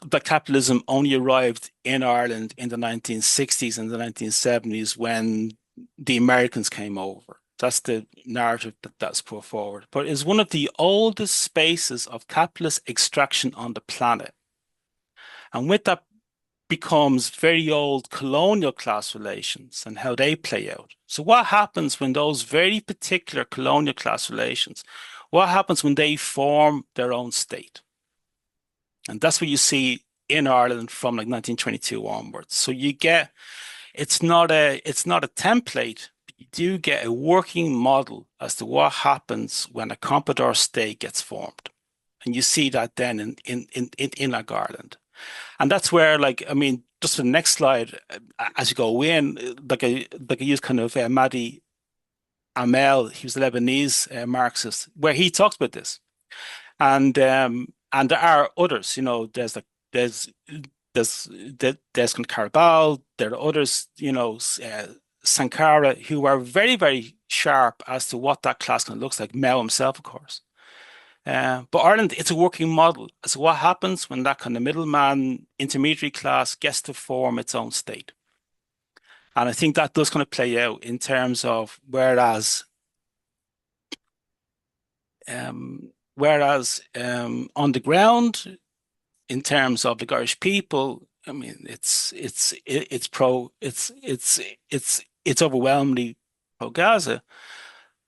the capitalism only arrived in Ireland in the 1960s and the 1970s when the Americans came over. That's the narrative that's put forward. But it's one of the oldest spaces of capitalist extraction on the planet. And with that becomes very old colonial class relations and how they play out. So what happens when those very particular colonial class relations, what happens when they form their own state? And that's what you see in Ireland from like 1922 onwards. So you get, it's not a template, but you do get a working model as to what happens when a Comprador State gets formed. And you see that then in like Ireland. And that's where, like, I mean, just for the next slide, as you go in, like I use kind of Mahdi Amel, he was a Lebanese Marxist, where he talks about this. And there are others, you know, there's kind of Karabal, there are others, you know, Sankara, who are very, very sharp as to what that class kind of looks like. Mao himself, of course. But Ireland, it's a working model. So what happens when that kind of middleman intermediary class gets to form its own state? And I think that does kind of play out in terms of whereas on the ground, in terms of the Irish people, I mean, it's overwhelmingly pro-Gaza,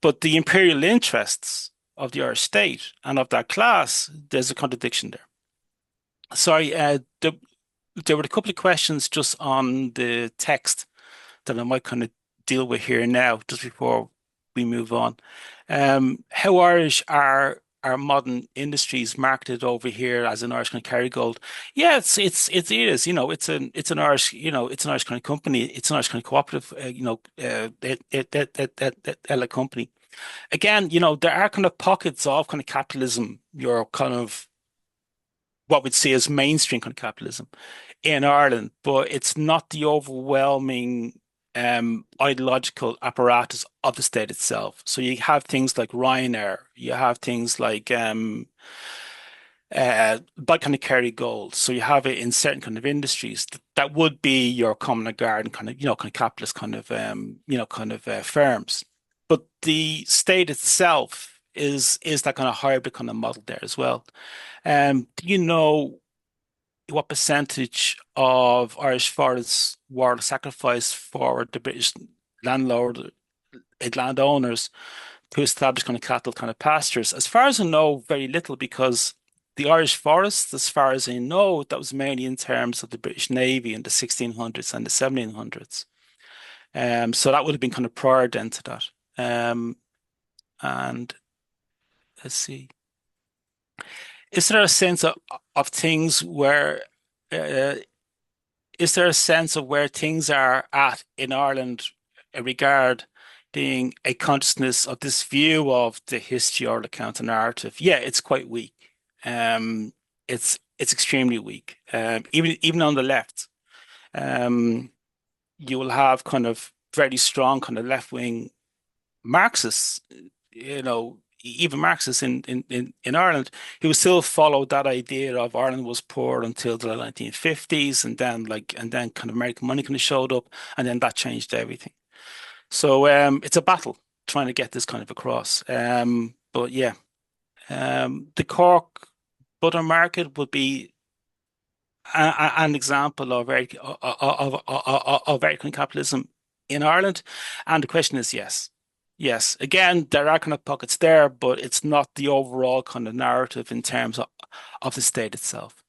but the imperial interests of the Irish state and of that class, there's a contradiction there. Sorry, there were a couple of questions just on the text that I might kind of deal with here now, just before we move on. How Irish are modern industries marketed over here as an Irish kind of Kerrygold? Yeah, it is. You know, it's an Irish, you know, it's an Irish kind of company. It's an Irish kind of cooperative, company. Again, you know, there are kind of pockets of kind of capitalism. Your kind of what we'd see as mainstream kind of capitalism in Ireland, but it's not the overwhelming ideological apparatus of the state itself. So you have things like Ryanair, you have things like by kind of carry gold. So you have it in certain kind of industries that would be your common and garden kind of, kind of capitalist kind of, firms. But the state itself is that kind of hybrid kind of model there as well. Do you know what percentage of Irish forests were sacrificed for the British landowners to establish kind of cattle kind of pastures? As far as I know, very little, because the Irish forests, as far as I know, that was mainly in terms of the British Navy in the 1600s and the 1700s. So that would have been kind of prior then to that. And let's see. Is there a sense of things where is there a sense of where things are at in Ireland regarding a consciousness of this view of the history or the counter narrative? Yeah, it's quite weak. It's extremely weak. Even on the left, you will have kind of very strong kind of left-wing Marxists, even Marxists in Ireland, who still followed that idea of Ireland was poor until the 1950s, and then kind of American money kind of showed up, and then that changed everything. So it's a battle trying to get this kind of across. But yeah, the Cork butter market would be an example of American capitalism in Ireland, and the question is yes. Yes, again, there are kind of pockets there, but it's not the overall kind of narrative in terms of the state itself.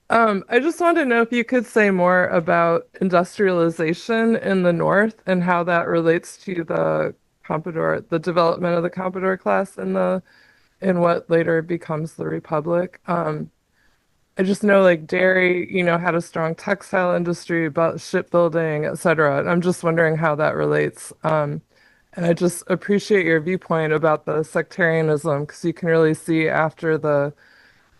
I just want to know if you could say more about industrialization in the North and how that relates to the development of the Comprador class in what later becomes the Republic. I just know like Derry, had a strong textile industry, about shipbuilding, etc. And I'm just wondering how that relates. And I just appreciate your viewpoint about the sectarianism, because you can really see after the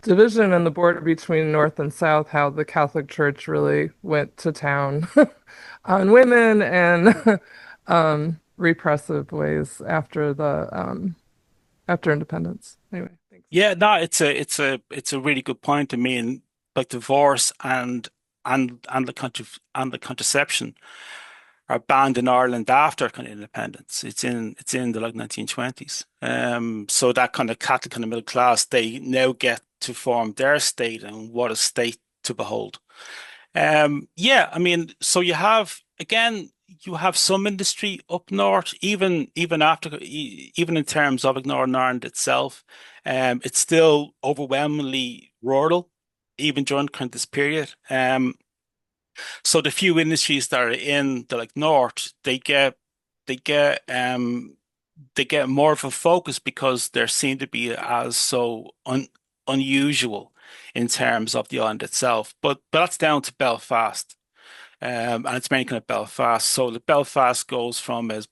division and the border between North and South how the Catholic Church really went to town on women and repressive ways after after independence. Anyway, thanks. Yeah, no, it's a really good point. I mean, like divorce and the contraception are banned in Ireland after kind of independence. It's in the 1920s. So that kind of Catholic kind of middle class, they now get to form their state, and what a state to behold. Yeah, I mean, so you have some industry up north, even in terms of ignoring Ireland itself. It's still overwhelmingly rural, even during kind of this period. So the few industries that are in the north, they get more of a focus because they're seen to be as so unusual in terms of the island itself. But that's down to Belfast, and it's mainly kind of Belfast. So the Belfast goes from a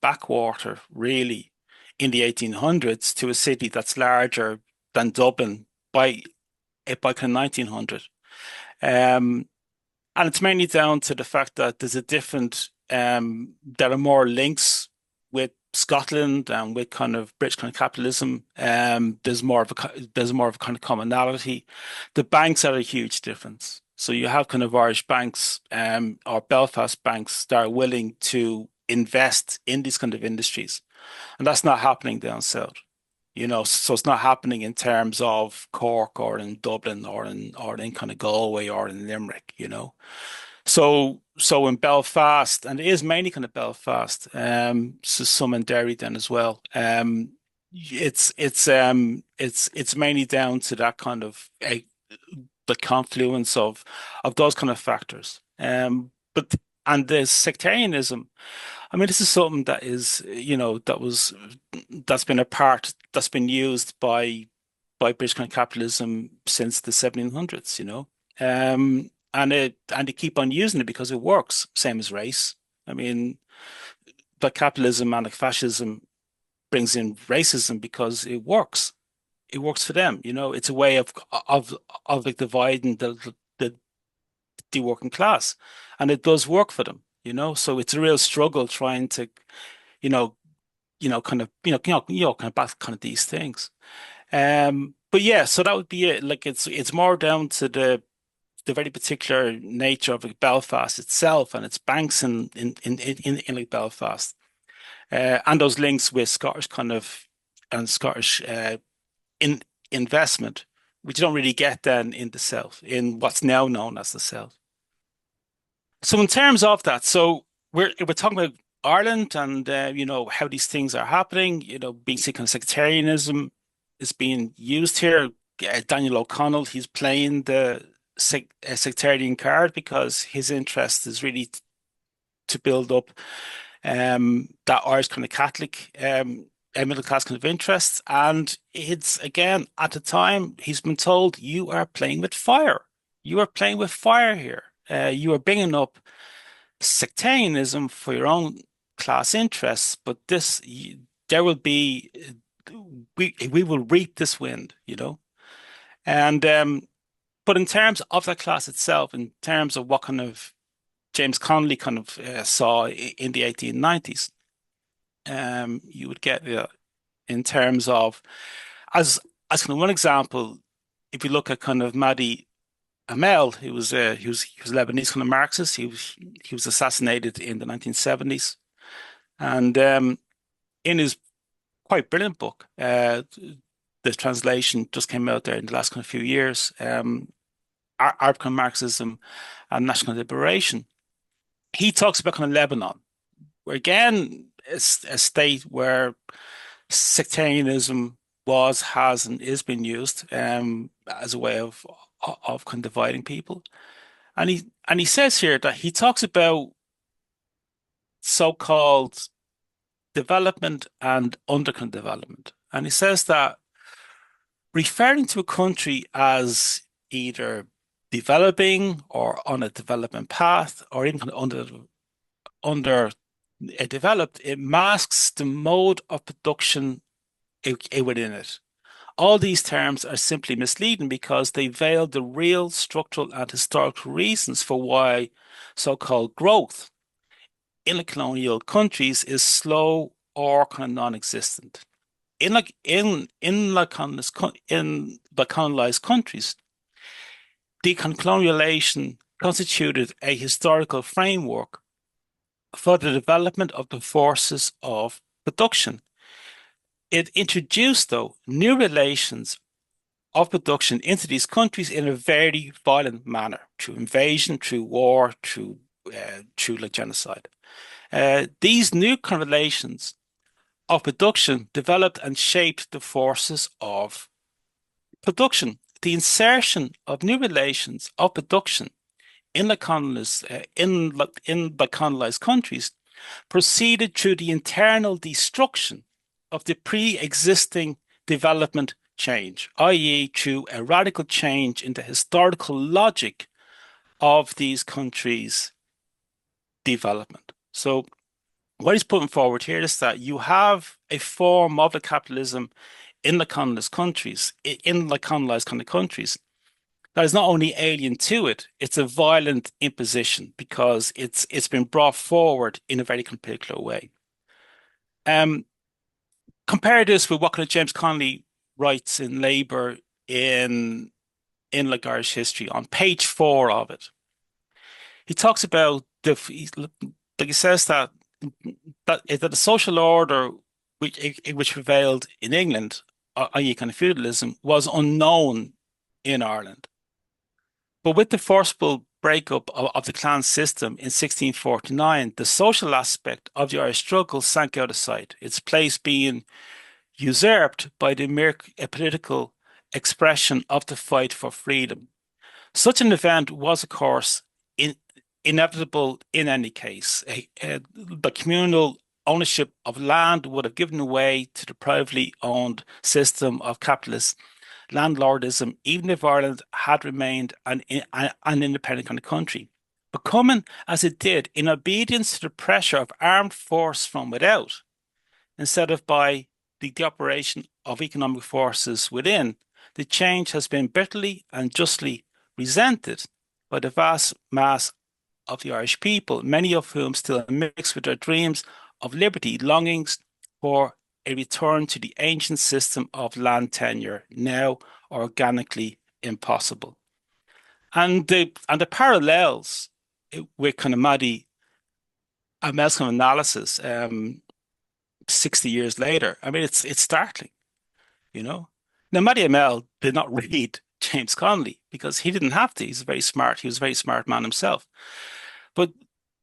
backwater really in the 1800s to a city that's larger than Dublin by kind of 1900. And it's mainly down to the fact that there's there are more links with Scotland and with kind of British kind of capitalism. There's more of a kind of commonality. The banks are a huge difference. So you have kind of Irish banks or Belfast banks that are willing to invest in these kind of industries, and that's not happening down south. So it's not happening in terms of Cork or in Dublin or in kind of Galway or in Limerick. So in Belfast, and it is mainly kind of Belfast, so some in Derry then as well. It's mainly down to that kind of the confluence of those kind of factors. And the sectarianism, I mean, this is something that is, that's been used by British kind of capitalism since the 1700s, and they keep on using it because it works. Same as race. I mean, but capitalism and fascism brings in racism because it works. it works for them. It's a way of like dividing the working class, and it does work for them. So it's a real struggle trying to, you know, kind of back kind of these things. But yeah, so that would be it. Like it's more down to the very particular nature of like Belfast itself and its banks in like Belfast, and those links with Scottish kind of and Scottish in investment, which you don't really get then in the South, in what's now known as the South. So in terms of that, so we're talking about Ireland and how these things are happening. Basic kind of sectarianism is being used here. Daniel O'Connell, he's playing the sectarian card because his interest is really to build up that Irish kind of Catholic middle class kind of interests. And it's, again, at the time, he's been told, you are playing with fire. You are playing with fire here. You are bringing up sectarianism for your own class interests, but there will be, we will reap this wind, And but in terms of that class itself, in terms of what kind of James Connolly kind of saw in the 1890s, you would get in terms of as kind of one example, if you look at kind of Mahdi Amel, he was Lebanese kind of Marxist. He was assassinated in the 1970s, and in his quite brilliant book, the translation just came out there in the last kind of few years, African Marxism and National Liberation. He talks about kind of Lebanon, where again, it's a state where sectarianism has, and is being used as a way of kind of dividing people. And he says here that he talks about so-called development and underdevelopment. And he says that referring to a country as either developing or on a development path or even kind of underdeveloped, it masks the mode of production within it. All these terms are simply misleading because they veil the real structural and historical reasons for why so-called growth in the colonial countries is slow or kind of non-existent. In the colonized countries, decolonialization constituted a historical framework for the development of the forces of production. It introduced, though, new relations of production into these countries in a very violent manner, through invasion, through war, through like genocide. These new kind of relations of production developed and shaped the forces of production. The insertion of new relations of production in the colonized countries proceeded through the internal destruction of the pre-existing development change, i.e. through a radical change in the historical logic of these countries' development. So what he's putting forward here is that you have a form of the capitalism in the colonized countries, that is not only alien to it, it's a violent imposition because it's been brought forward in a very particular way. Compare this with what kind of James Connolly writes in Labour in like Irish history on page 4 of it. He talks about he says that the social order which prevailed in England, i.e. kind of feudalism, was unknown in Ireland. But with the forcible breakup of the clan system in 1649, the social aspect of the Irish struggle sank out of sight, its place being usurped by the mere political expression of the fight for freedom. Such an event was, of course, inevitable in any case. The communal ownership of land would have given way to the privately owned system of capitalist landlordism, even if Ireland had remained an independent kind of country. But coming as it did in obedience to the pressure of armed force from without, instead of by the operation of economic forces within, the change has been bitterly and justly resented by the vast mass of the Irish people, many of whom still mix with their dreams of liberty, longings for a return to the ancient system of land tenure, now organically impossible. And the parallels with kind of Maddie Amel's kind of analysis 60 years later, I mean, it's startling, you know. Now, Maddie Amel did not read James Connolly because he didn't have to. He was a very smart man himself. But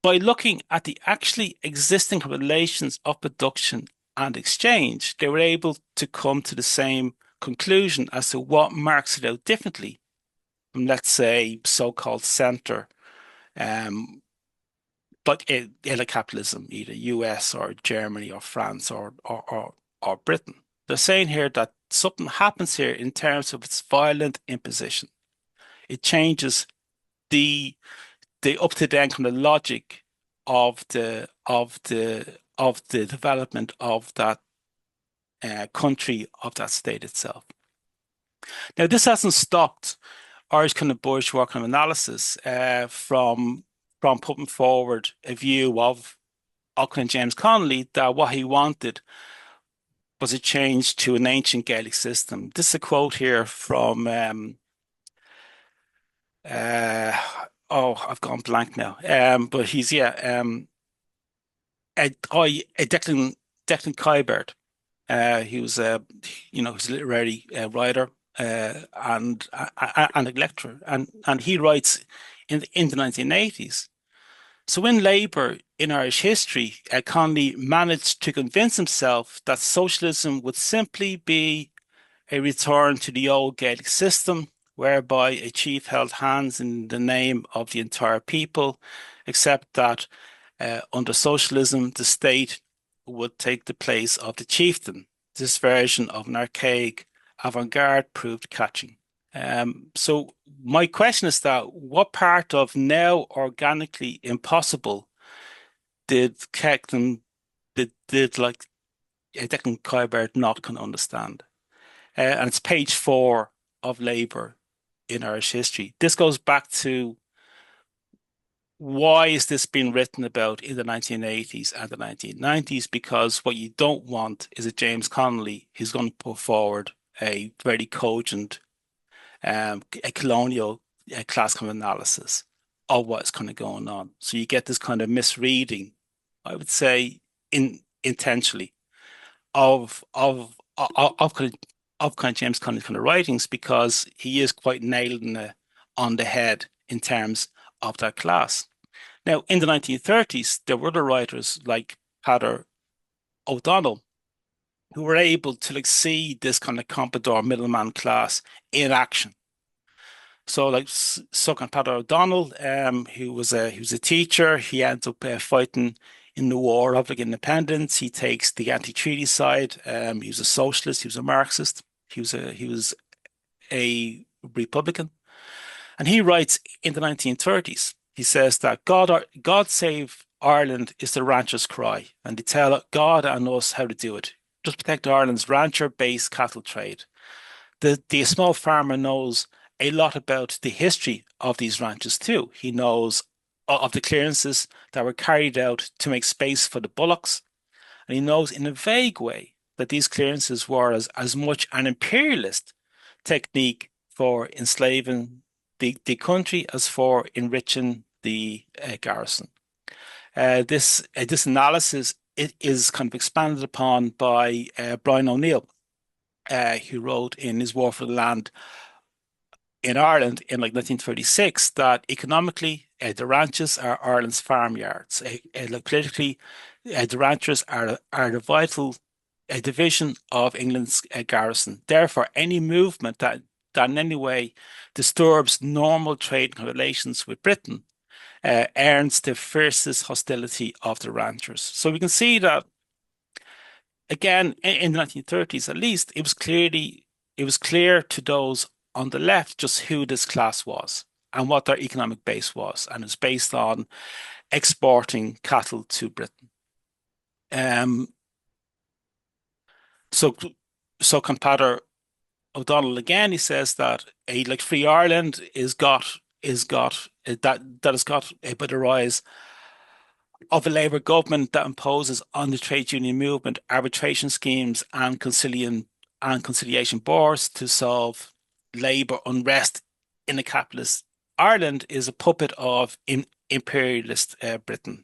by looking at the actually existing relations of production and exchange, they were able to come to the same conclusion as to what marks it out differently from, let's say, so-called center, but in a capitalism, either US or Germany or France or Britain. They're saying here that something happens here in terms of its violent imposition. It changes the up to then kind of logic of the development of that country, of that state itself. Now, this hasn't stopped Irish kind of bourgeois kind of analysis from putting forward a view of kind of James Connolly that what he wanted was a change to an ancient Gaelic system. This is a quote here from I've gone blank now. But he's Declan Kybert. He was he's a literary writer and a lecturer, and he writes in the 1980s. So in Labour in Irish history, Connolly managed to convince himself that socialism would simply be a return to the old Gaelic system, whereby a chief held hands in the name of the entire people, except that under socialism, the state would take the place of the chieftain. This version of an archaic avant-garde proved catching. So my question is that what part of now organically impossible did Declan Kybert not can understand? And it's page 4 of Labour in Irish history. This goes back to why is this being written about in the 1980s and the 1990s? Because what you don't want is a James Connolly who's going to put forward a very cogent, a colonial class kind of analysis of what's kind of going on. So you get this kind of misreading, I would say, intentionally of kind of James Connolly's kind of writings, because he is quite nailing it on the head in terms of that class. Now, in the 1930s, there were other writers like Peadar O'Donnell who were able to see this kind of comprador middleman class in action. So, like Peadar O'Donnell, who was a teacher, he ends up fighting in the War of Independence. He takes the anti-treaty side. He was a socialist. He was a Marxist. He was a Republican, and he writes in the 1930s. He says that God save Ireland is the rancher's cry, and they tell God and us how to do it. Just protect Ireland's rancher-based cattle trade. The small farmer knows a lot about the history of these ranches too. He knows of the clearances that were carried out to make space for the bullocks, and he knows in a vague way that these clearances were as much an imperialist technique for enslaving the country as for enriching the garrison. This analysis is kind of expanded upon by Brian O'Neill, who wrote in his War for the Land in Ireland in 1936 that economically the ranches are Ireland's farmyards. Politically, the ranchers are the vital division of England's garrison. Therefore, any movement that in any way disturbs normal trade relations with Britain earns the fiercest hostility of the ranchers. So we can see that, again, in the 1930s at least, it was clear to those on the left just who this class was and what their economic base was, and it's based on exporting cattle to Britain. So so Comprador O'Donnell again, he says that a like Free Ireland that has got by the rise of a Labour government that imposes on the trade union movement arbitration schemes and conciliation boards to solve labour unrest in a capitalist Ireland is a puppet of imperialist Britain.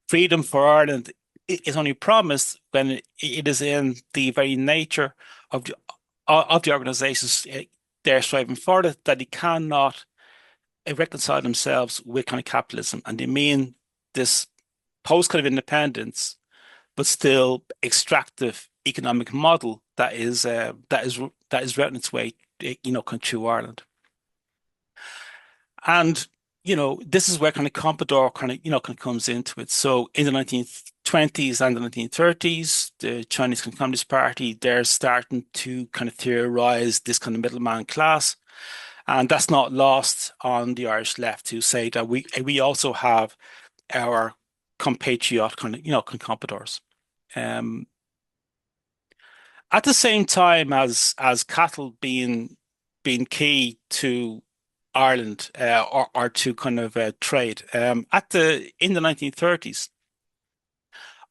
Freedom for Ireland is only promised when it is in the very nature of the organisations they're striving for it, that they cannot reconcile themselves with kind of capitalism, and they mean this post kind of independence, but still extractive economic model that is routing its way, kind of through Ireland. And this is where kind of Comprador kind of comes into it. So in the 1920s and the 1930s, the Chinese Communist Party, they're starting to kind of theorize this kind of middleman class. And that's not lost on the Irish left, to say that we also have our compatriot kind of, compradors. At the same time as cattle being key to Ireland or to kind of trade, in the 1930s,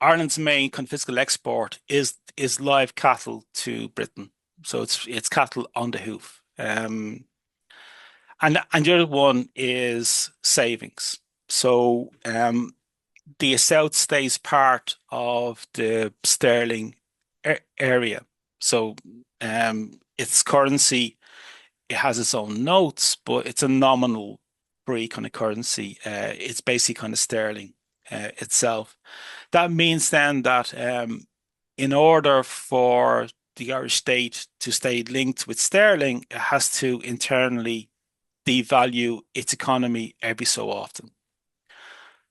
Ireland's main kind of physical export is live cattle to Britain. So it's cattle on the hoof. And the other one is savings. So the South stays part of the sterling area. So its currency, it has its own notes, but it's a nominal free kind of currency. It's basically kind of sterling itself. That means then that in order for the Irish state to stay linked with sterling, it has to internally devalue its economy every so often.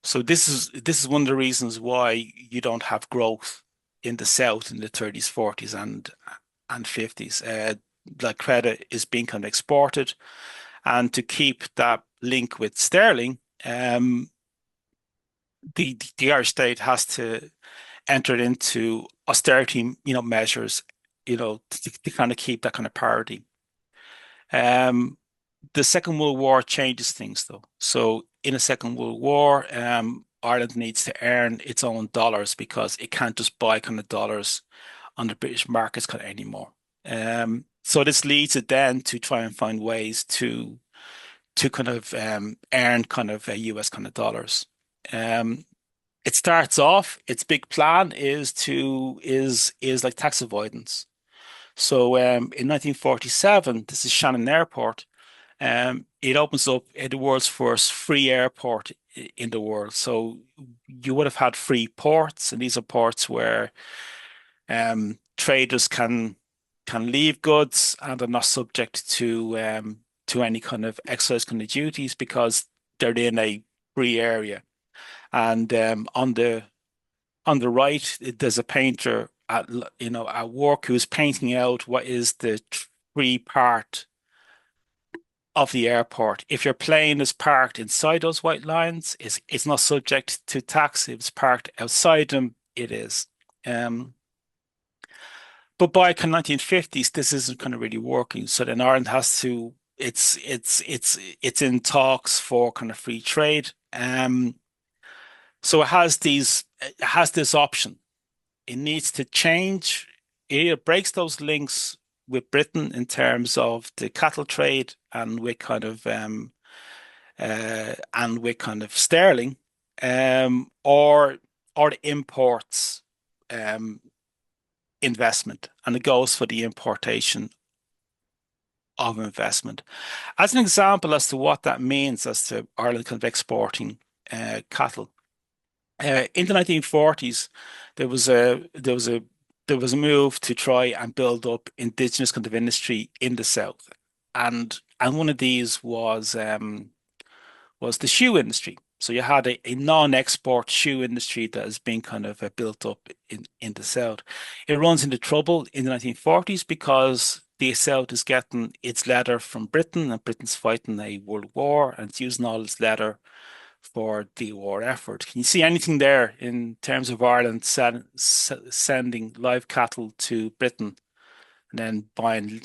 So this is one of the reasons why you don't have growth in the South in the 30s, 40s, and 50s. Like credit is being kind of exported, and to keep that link with sterling, the Irish state has to enter into austerity, measures, to kind of keep that kind of parity. The Second World War changes things, though. So in the Second World War, Ireland needs to earn its own dollars because it can't just buy kind of dollars on the British markets kind of anymore. So this leads it then to try and find ways to kind of earn kind of US kind of dollars. It starts off, its big plan is like tax avoidance. So in 1947, this is Shannon Airport. It opens up the world's first free airport in the world. So you would have had free ports, and these are ports where traders can leave goods and are not subject to any kind of excise kind of duties because they're in a free area. And on the right, there's a painter at work who's painting out what is the free part of the airport. If your plane is parked inside those white lines, it's not subject to tax. If it's parked outside them, it is. But by kind of 1950s, this isn't kind of really working. So then Ireland has to. It's in talks for kind of free trade. So it has this option. It needs to change. It breaks those links with Britain in terms of the cattle trade and with kind of sterling, or the imports investment, and it goes for the importation of investment. As an example as to what that means as to Ireland kind of exporting cattle. In the 1940s, there was a move to try and build up indigenous kind of industry in the South, and one of these was the shoe industry. So you had a non-export shoe industry that has been kind of built up in the South. It runs into trouble in the 1940s because the South is getting its leather from Britain, and Britain's fighting a world war, and it's using all its leather for the war effort. Can you see anything there in terms of Ireland sending live cattle to Britain and then buying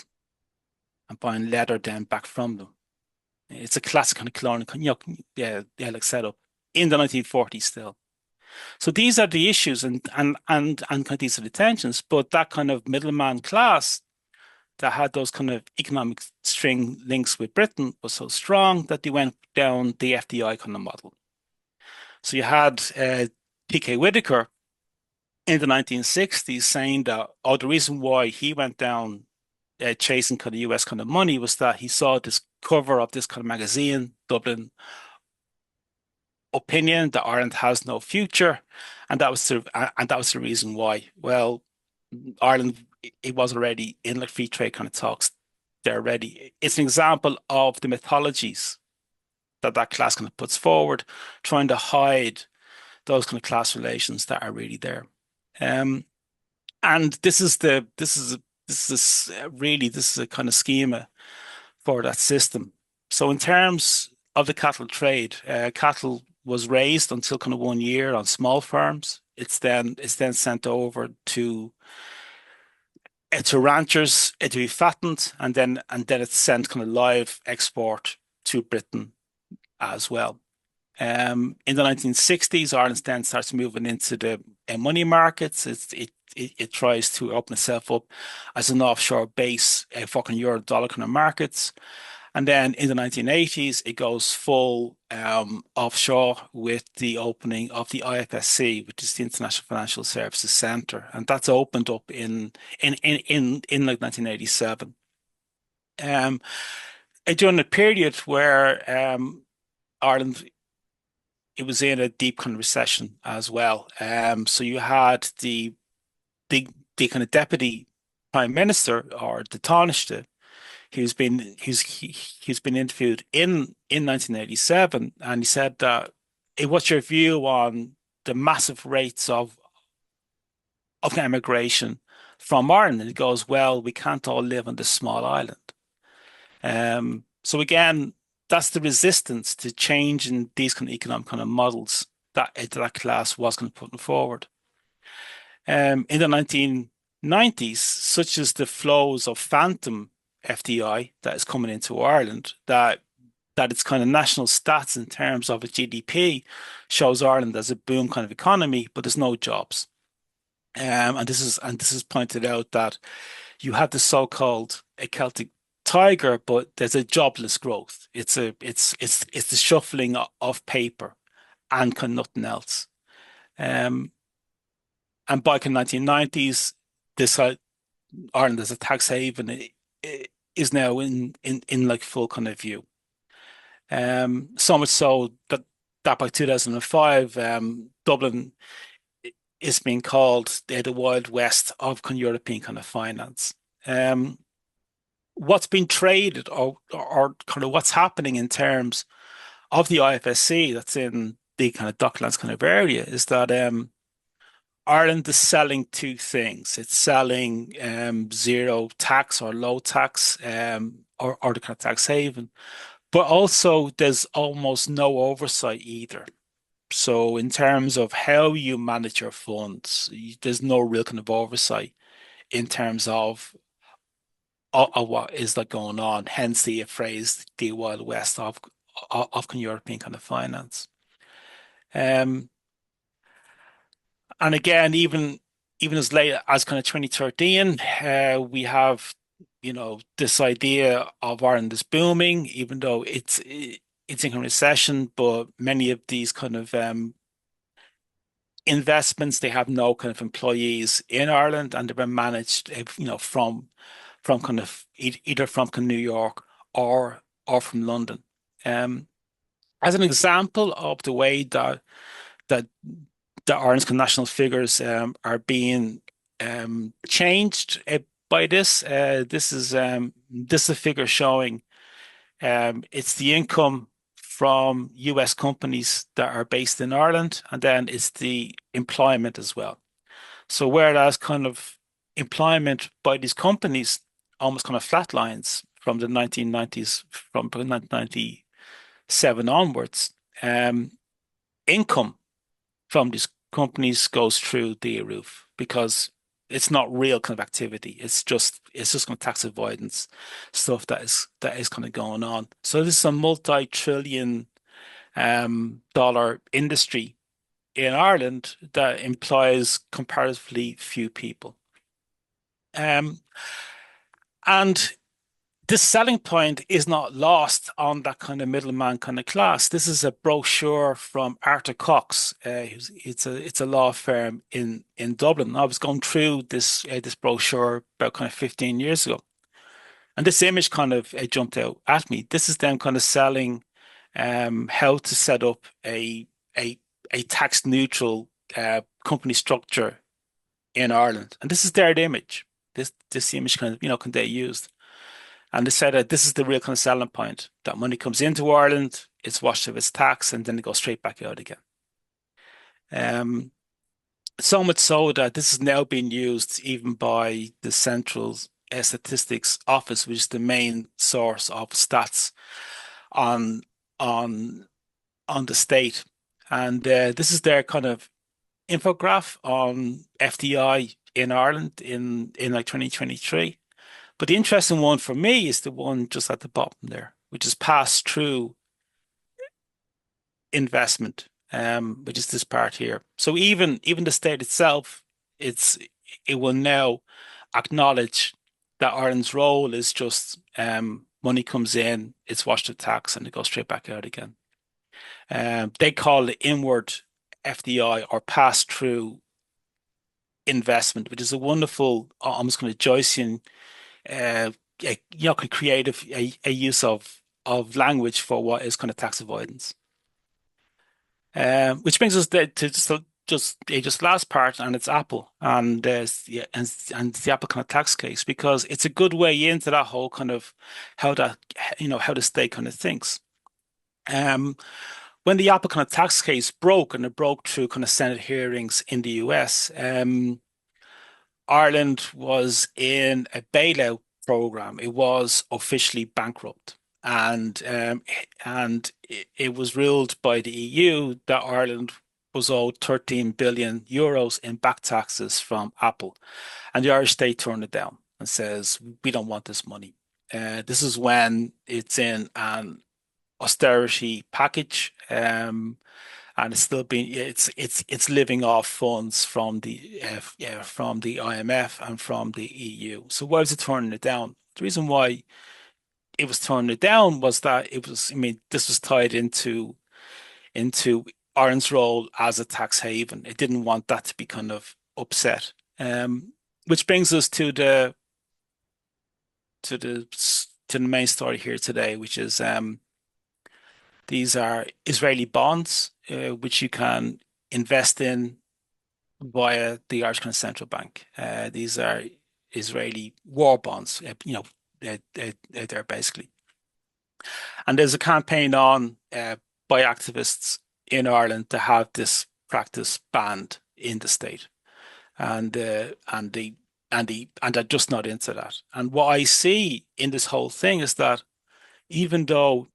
leather then back from them? It's a classic kind of colonial, like setup in the 1940s still. So these are the issues and kind of these are the tensions, but that kind of middleman class that had those kind of economic string links with Britain was so strong that they went down the FDI kind of model. So you had P.K. Whitaker in the 1960s saying that, the reason why he went down chasing kind of US kind of money was that he saw this cover of this kind of magazine, Dublin Opinion, that Ireland has no future, and that was the reason why. Well, Ireland, it was already in like free trade kind of talks. They're ready. It's an example of the mythologies that class kind of puts forward, trying to hide those kind of class relations that are really there. And this is a kind of schema for that system. So in terms of the cattle trade, cattle was raised until kind of 1 year on small farms. It's then sent over to ranchers to be fattened, and then it's sent kind of live export to Britain as well. In the 1960s, Ireland then starts moving into the money markets. It tries to open itself up as an offshore base for euro dollar kind of markets. And then in the 1980s, it goes full offshore with the opening of the IFSC, which is the International Financial Services Centre, and that's opened up in like 1987. During a period where Ireland, it was in a deep kind of recession as well. So you had the kind of deputy prime minister, or the Taoiseach. He's been interviewed in 1987, and he said that, what's your view on the massive rates of emigration from Ireland? And he goes, well, we can't all live on this small island. So again, that's the resistance to change in these kind of economic kind of models that class was kind of putting forward. In the 1990s, such as the flows of phantom FDI that is coming into Ireland, that its kind of national stats in terms of its GDP shows Ireland as a boom kind of economy, but there's no jobs. And this is pointed out that you have the so-called Celtic tiger, but there's a jobless growth. It's the shuffling of paper and kind of nothing else. And back in 1990s, this Ireland as a tax haven is now in like full kind of view. So much so that by 2005, Dublin is being called the Wild West of kind of European kind of finance. What's been traded or kind of what's happening in terms of the IFSC that's in the kind of Docklands kind of area is that Ireland is selling two things. It's selling zero tax or low tax or the kind of tax haven, but also there's almost no oversight either. So in terms of how you manage your funds, there's no real kind of oversight in terms of what is like going on. Hence the phrase, the Wild West of European kind of finance. And again, even as late as kind of 2013, we have, this idea of Ireland is booming, even though it's in recession, but many of these kind of investments, they have no kind of employees in Ireland, and they've been managed, from kind of either from New York or from London. As an example of the way that Ireland's national figures are being changed by this. This is a figure showing it's the income from US companies that are based in Ireland, and then it's the employment as well. So whereas kind of employment by these companies almost kind of flatlines from the 1990s, from 1997 onwards, income from these companies goes through the roof because it's not real kind of activity. It's just kind of tax avoidance stuff that is kind of going on. So this is a multi-trillion dollar industry in Ireland that employs comparatively few people. And this selling point is not lost on that kind of middleman kind of class. This is a brochure from Arthur Cox. It's a law firm in Dublin. I was going through this brochure about kind of 15 years ago, and this image kind of jumped out at me. This is them kind of selling how to set up a tax neutral company structure in Ireland, and this is their image. This image kind of they used. And they said that this is the real kind of selling point, that money comes into Ireland, it's washed of its tax, and then it goes straight back out again. So much so that this is now being used even by the Central Statistics Office, which is the main source of stats on the state. And this is their kind of infograph on FDI in Ireland in like 2023. But the interesting one for me is the one just at the bottom there, which is pass-through investment, which is this part here. So even the state itself, it will now acknowledge that Ireland's role is just money comes in, it's washed with tax, and it goes straight back out again. They call it inward FDI or pass-through investment, which is a wonderful, almost kind of Joycean creative a use of language for what is kind of tax avoidance. Which brings us to just last part, and it's Apple and the Apple kind of tax case, because it's a good way into that whole kind of how the state kind of thinks. When the Apple kind of tax case broke, and it broke through kind of Senate hearings in the US, Ireland was in a bailout program. It was officially bankrupt, and it was ruled by the EU that Ireland was owed 13 billion euros in back taxes from Apple, and the Irish state turned it down and says, we don't want this money. This is when it's in an austerity package, and it's still being it's living off funds from the IMF and from the EU. So why was it turning it down? The reason why it was turning it down was that this was tied into Ireland's role as a tax haven. It didn't want that to be kind of upset. Which brings us to the main story here today, which is these are Israeli bonds, which you can invest in via the Irish Central Bank. These are Israeli war bonds, they're basically. And there's a campaign on by activists in Ireland to have this practice banned in the state, and they're just not into that. And what I see in this whole thing is that even though,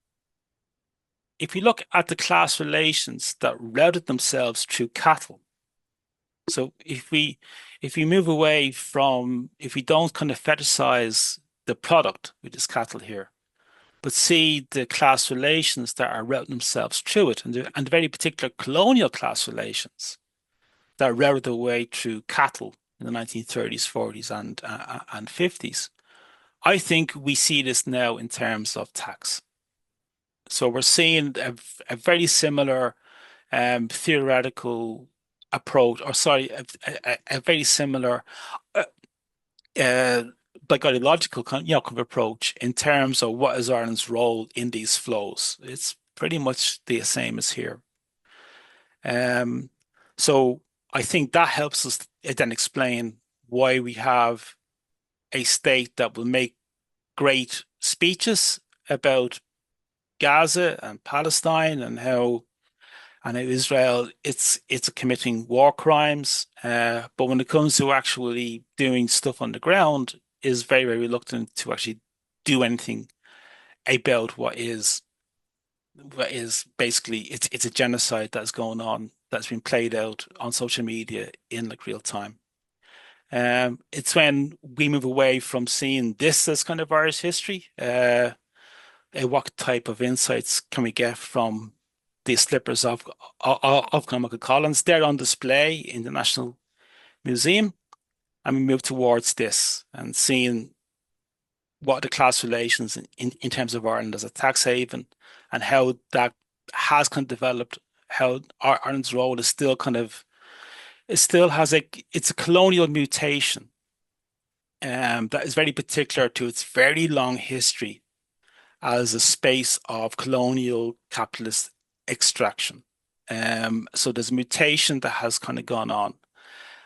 if you look at the class relations that routed themselves through cattle, so if we move away from, if we don't kind of fetishize the product, which is cattle here, but see the class relations that are routing themselves through it, and the very particular colonial class relations that routed their way through cattle in the 1930s, 40s, and 50s, I think we see this now in terms of tax. So we're seeing a very similar theoretical approach, or sorry, a very similar ideological kind of approach in terms of what is Ireland's role in these flows. It's pretty much the same as here. So I think that helps us then explain why we have a state that will make great speeches about Gaza and Palestine and how Israel it's committing war crimes, but when it comes to actually doing stuff on the ground, is very, very reluctant to actually do anything about what is is basically it's a genocide that's going on, that's been played out on social media in like real time. It's when we move away from seeing this as kind of Irish history. What type of insights can we get from the slippers of Conor Collins? They're on display in the National Museum, and we move towards this and seeing what the class relations in terms of Ireland as a tax haven and how that has kind of developed, how Ireland's role is still kind of, it still has it's a colonial mutation that is very particular to its very long history as a space of colonial capitalist extraction. So there's a mutation that has kind of gone on.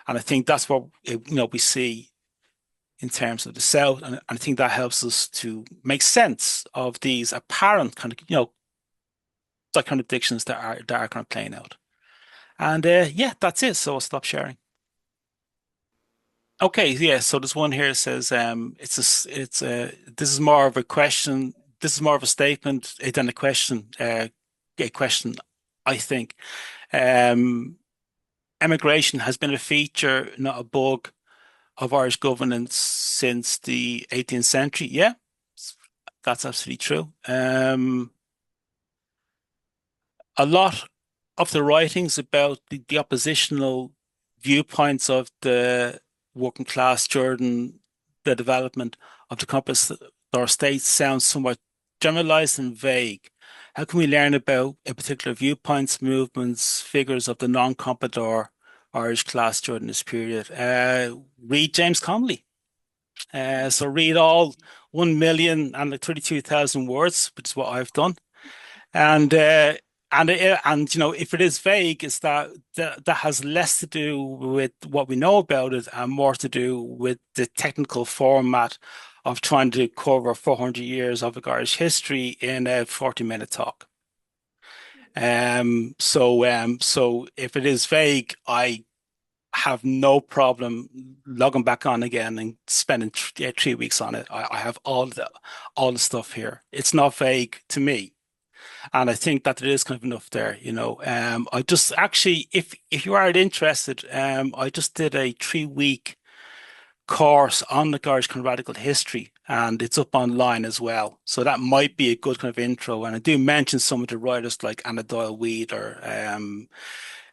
And I think that's what we see in terms of the South, and I think that helps us to make sense of these apparent kind of contradictions that are kind of playing out. And yeah, that's it. So I'll stop sharing. Okay, yeah. So there's one here that says this is more of a question. This is more of a statement than a question. A question, I think. Emigration has been a feature, not a bug, of Irish governance since the 18th century. Yeah, that's absolutely true. A lot of the writings about the oppositional viewpoints of the working class during the development of the Comprador State sounds somewhat generalized and vague. How can we learn about a particular viewpoints, movements, figures of the non-Comprador Irish class during this period? Read James Connolly. So read all 1,032,000 words, which is what I've done. And if it is vague, it's that has less to do with what we know about it and more to do with the technical format of trying to cover 400 years of Irish history in a 40-minute talk. So if it is vague, I have no problem logging back on again and spending 3 weeks on it. I have all the stuff here. It's not vague to me. And I think that there is kind of enough there, I just actually, if you are interested, I just did a 3-week course on the Irish kind of radical history, and it's up online as well. So that might be a good kind of intro. And I do mention some of the writers like Anna Doyle Weed or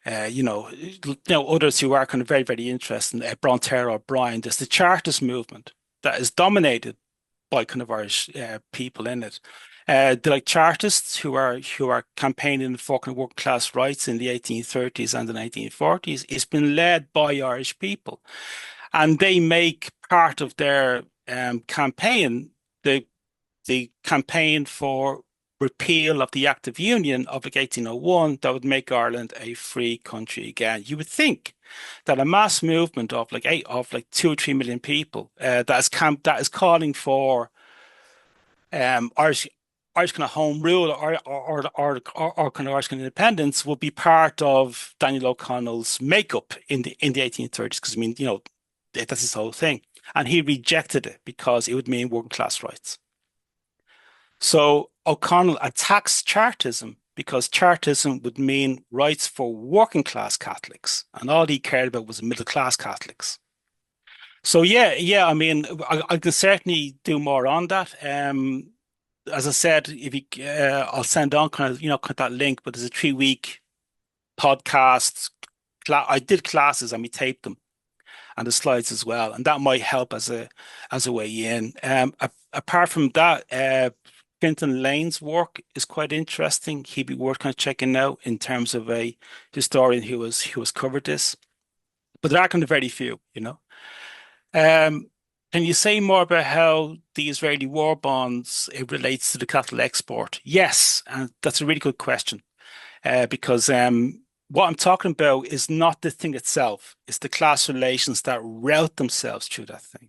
others who are kind of very, very interesting. Bronterra O'Brien. There's the Chartist movement that is dominated by kind of Irish people in it. They're like Chartists who are campaigning for kind of working class rights in the 1830s and the 1940s. It's been led by Irish people, and they make part of their campaign the campaign for repeal of the Act of Union of like 1801 that would make Ireland a free country again. You would think that a mass movement of like 2 or 3 million people that is calling for Irish kind of home rule or kind of Irish kind of independence would be part of Daniel O'Connell's makeup in the 1830s, because that's his whole thing, and he rejected it because it would mean working class rights. So O'Connell attacks Chartism because Chartism would mean rights for working class Catholics, and all he cared about was middle class Catholics. So yeah, I mean, I can certainly do more on that. As I said, if you, I'll send on kind of that link. But there's a 3-week podcast. I did classes and we taped them, and the slides as well, and that might help as a way in. Apart from that, Quentin Lane's work is quite interesting. He'd be worth kind of checking out in terms of a historian who has covered this. But there are kind of very few, Can you say more about how the Israeli war bonds it relates to the cattle export? Yes, and that's a really good question, because what I'm talking about is not the thing itself; it's the class relations that route themselves through that thing.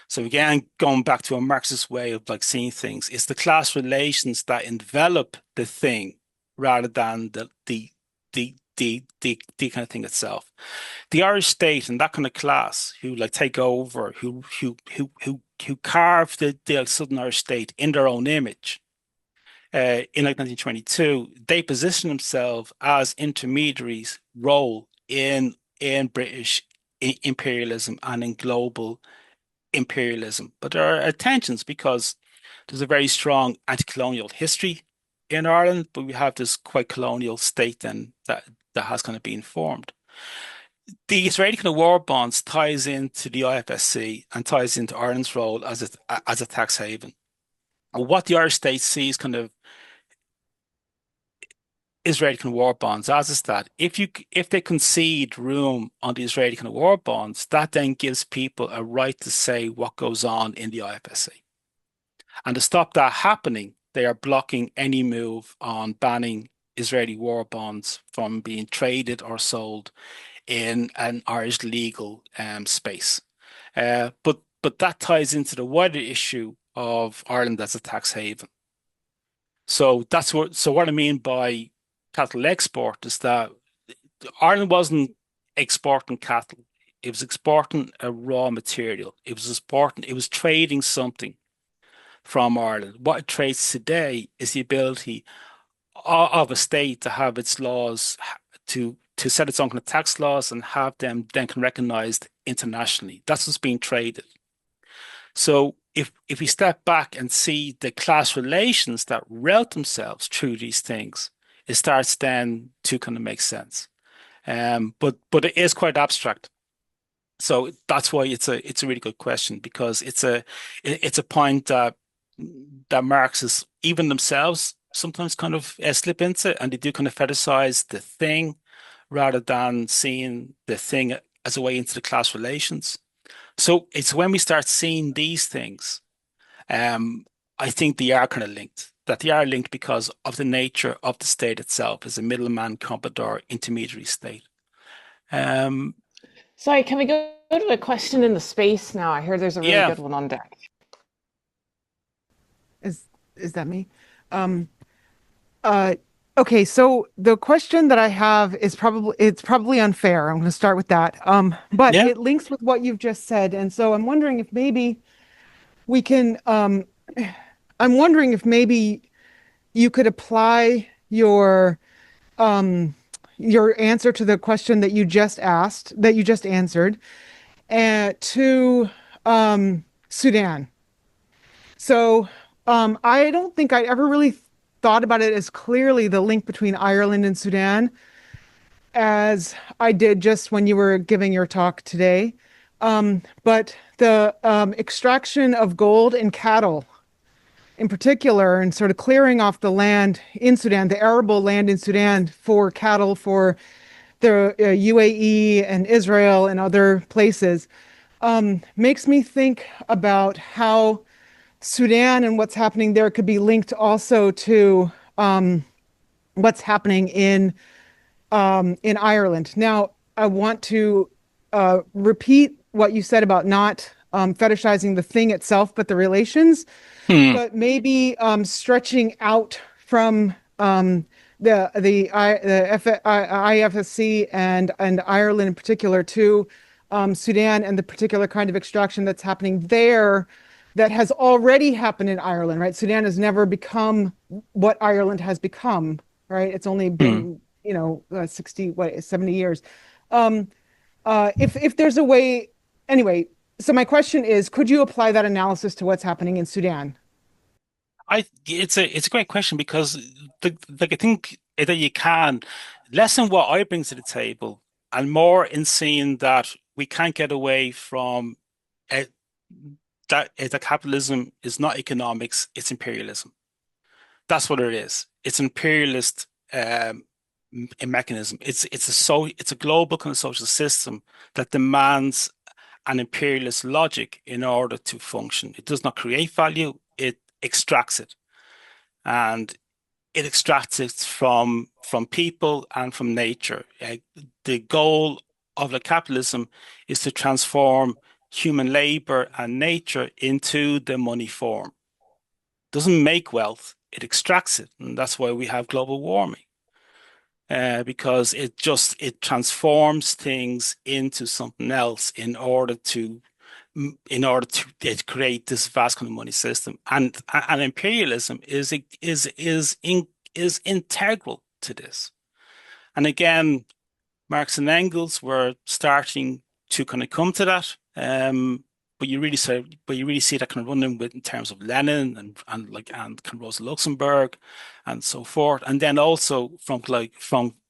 So again, going back to a Marxist way of like seeing things, it's the class relations that envelop the thing rather than the kind of thing itself. The Irish state and that kind of class who like take over, who carve the Southern Irish state in their own image, in like 1922, they positioned themselves as intermediaries role in British imperialism and in global imperialism. But there are tensions because there's a very strong anti-colonial history in Ireland, but we have this quite colonial state then that has kind of been formed. The Israeli kind of war bonds ties into the IFSC and ties into Ireland's role as a tax haven. And what the Irish state sees kind of Israeli kind of war bonds as is that if they concede room on the Israeli kind of war bonds, that then gives people a right to say what goes on in the IFSC. And to stop that happening, they are blocking any move on banning Israeli war bonds from being traded or sold in an Irish legal space. But that ties into the wider issue of Ireland as a tax haven. So what I mean by cattle export is that Ireland wasn't exporting cattle. It was exporting a raw material. It was trading something from Ireland. What it trades today is the ability of a state to have its laws, to set its own kind of tax laws and have them then recognized internationally. That's what's being traded. So if we step back and see the class relations that route themselves through these things, it starts then to kind of make sense. But it is quite abstract. So that's why it's a really good question, because it's a point that Marxists even themselves sometimes kind of slip into, and they do kind of fetishize the thing rather than seeing the thing as a way into the class relations. So it's when we start seeing these things, I think they are kind of linked. That they are linked because of the nature of the state itself as a middleman, comprador, intermediary state. Sorry, can we go to a question in the space now? I hear there's a really Yeah. good one on deck. Is that me? Okay, so the question that I have is probably unfair. I'm going to start with that. But Yeah. it links with what you've just said, and so I'm wondering if maybe we can. I'm wondering if maybe you could apply your answer to the question that you just answered, to Sudan. So I don't think I ever really thought about it as clearly, the link between Ireland and Sudan, as I did just when you were giving your talk today. But the extraction of gold and cattle in particular, and sort of clearing off the land in Sudan, the arable land in Sudan, for cattle for the UAE and Israel and other places, makes me think about how Sudan and what's happening there could be linked also to what's happening in Ireland. Now, I want to repeat what you said about not fetishizing the thing itself, but the relations. But maybe stretching out from the IFSC and Ireland in particular to Sudan and the particular kind of extraction that's happening there that has already happened in Ireland, right? Sudan has never become what Ireland has become, right? It's only been 70 years. If there's a way, anyway. So my question is, could you apply that analysis to what's happening in Sudan? It's a great question, because I think that you can, less in what I bring to the table and more in seeing that we can't get away from that capitalism is not economics, it's imperialism. That's what it is. It's an imperialist mechanism. It's a global kind of social system that demands an imperialist logic in order to function. It does not create value, it extracts it. And it extracts it from people and from nature. The goal of the capitalism is to transform human labor and nature into the money form. It doesn't make wealth, it extracts it. And that's why we have global warming. Because it transforms things into something else in order to in order to create this vast kind of money system. And imperialism is integral to this. And again, Marx and Engels were starting to kind of come to that. But you really see that kind of running with in terms of Lenin and kind of Rosa Luxemburg and so forth. And then also from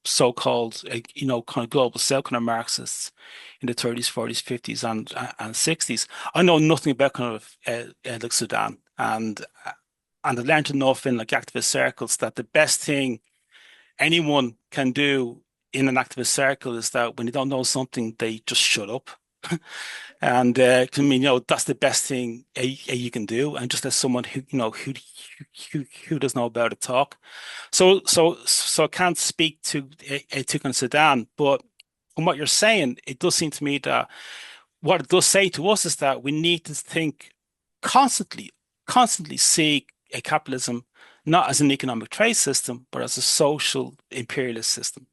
so-called kind of global South kind of Marxists in the 30s, 40s, 50s, and 60s. I know nothing about kind of like Sudan, and I learned enough in like activist circles that the best thing anyone can do in an activist circle is that when they don't know something, they just shut up. And I mean, that's the best thing you can do, and just as someone who doesn't know about it talk. So I can't speak to kind of Sudan, but from what you're saying, it does seem to me that what it does say to us is that we need to think constantly see a capitalism not as an economic trade system, but as a social imperialist system.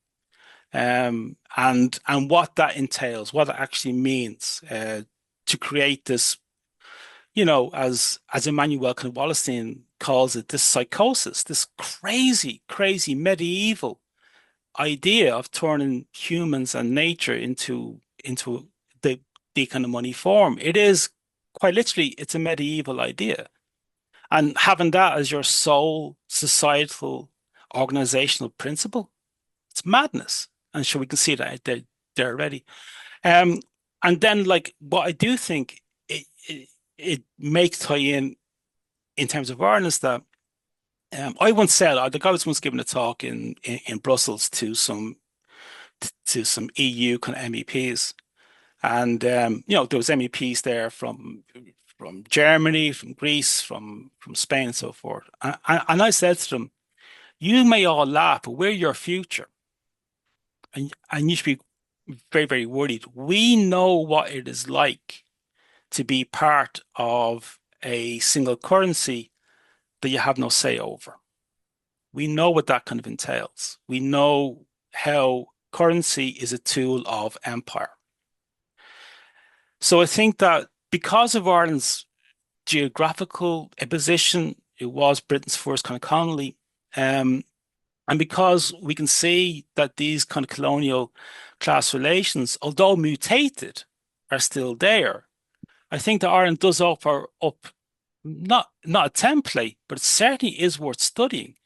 And what that entails, what it actually means to create this, as Immanuel kind of Wallerstein calls it, this psychosis, this crazy medieval idea of turning humans and nature into the kind of money form. It is quite literally, it's a medieval idea. And having that as your sole societal organizational principle, it's madness. And sure, we can see that there already. And then, like, what I do think it makes tie in terms of Ireland is that I once said, I was once given a talk in Brussels to some EU kind of MEPs, and there was MEPs there from Germany, from Greece, from Spain, and so forth. And I said to them, "You may all laugh, but we're your future. And you should be very, very worried. We know what it is like to be part of a single currency that you have no say over. We know what that kind of entails. We know how currency is a tool of empire." So I think that because of Ireland's geographical position, it was Britain's first kind of colony, and because we can see that these kind of colonial class relations, although mutated, are still there, I think that Ireland does offer up not a template, but it certainly is worth studying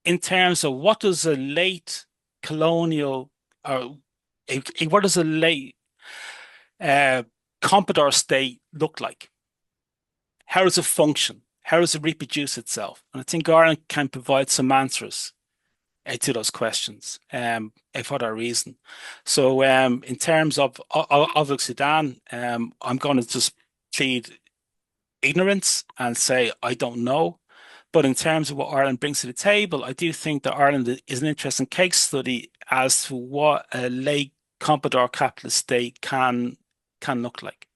in terms of what does a late colonial or what does a late Comprador State look like? How does it function? How does it reproduce itself? And I think Ireland can provide some answers to those questions for that reason. So in terms of Sudan, I'm going to just plead ignorance and say I don't know. But in terms of what Ireland brings to the table, I do think that Ireland is an interesting case study as to what a late Comprador capitalist state can look like.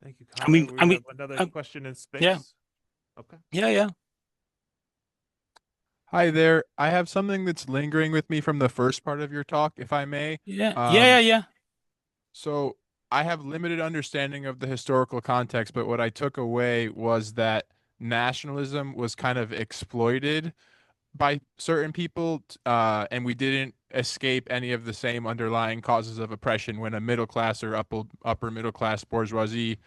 Thank you, I Conor. mean- We I mean, have another question in space. yeah. Okay. Yeah. Hi there. I have something that's lingering with me from the first part of your talk, if I may. Yeah. So I have limited understanding of the historical context, but what I took away was that nationalism was kind of exploited by certain people, and we didn't escape any of the same underlying causes of oppression when a middle class or upper middle class bourgeoisie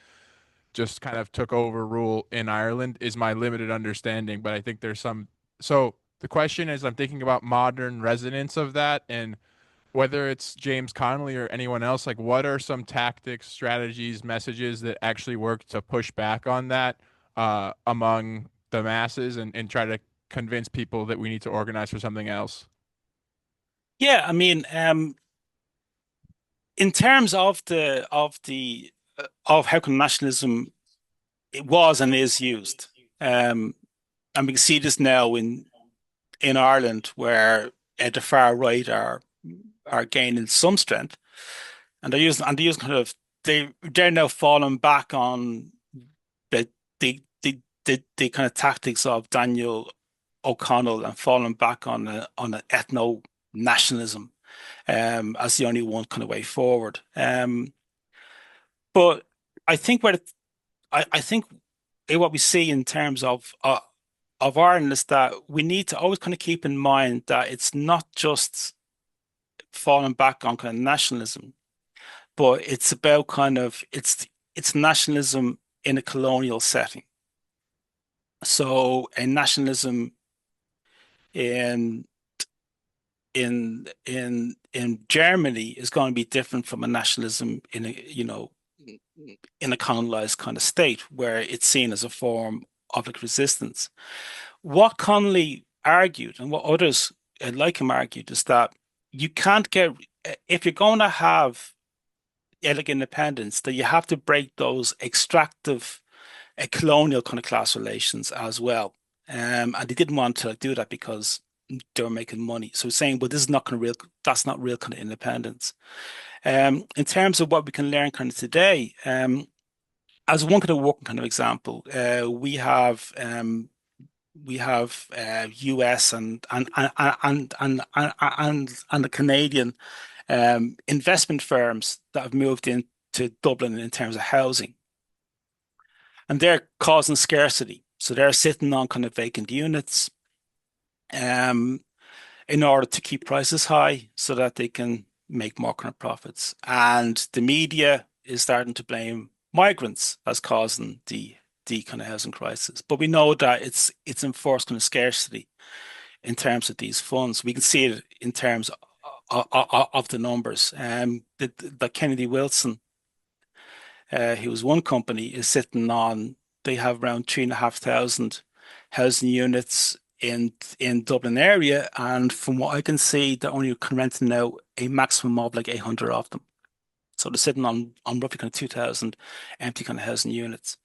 just kind of took over rule in Ireland, is my limited understanding. But I think there's some. So the question is, I'm thinking about modern resonance of that, and whether it's James Connolly or anyone else, like what are some tactics, strategies, messages that actually work to push back on that among the masses and try to convince people that we need to organize for something else? Yeah, I mean, in terms of how come nationalism it was and is used, and we can see this now in Ireland, where the far right are gaining some strength, and they're now falling back on the kind of tactics of Daniel O'Connell and falling back on an ethno nationalism as the only one kind of way forward. But I think I think what we see in terms of Ireland is that we need to always kind of keep in mind that it's not just falling back on kind of nationalism, but it's about kind of it's nationalism in a colonial setting. So a nationalism in in Germany is going to be different from a nationalism in a in a colonized kind of state where it's seen as a form of like resistance. What Connolly argued and what others like him argued is that you can't get if you're going to have like independence, that you have to break those extractive colonial kind of class relations as well. And they didn't want to do that because they were making money. So he's saying, well, this is not kind of real, that's not real kind of independence. In terms of what we can learn kind of today, as one kind of working kind of example, we have US and the Canadian investment firms that have moved into Dublin in terms of housing. And they're causing scarcity. So they're sitting on kind of vacant units in order to keep prices high so that they can make more kind of profits. And the media is starting to blame migrants as causing the kind of housing crisis. But we know that it's enforced kind of scarcity in terms of these funds. We can see it in terms of the numbers. The Kennedy Wilson, who was one company, is sitting on, they have around 3,500 housing units in Dublin area, and from what I can see, they're only renting out a maximum of like 800 of them. So they're sitting on roughly kind of 2,000 empty kind of housing units.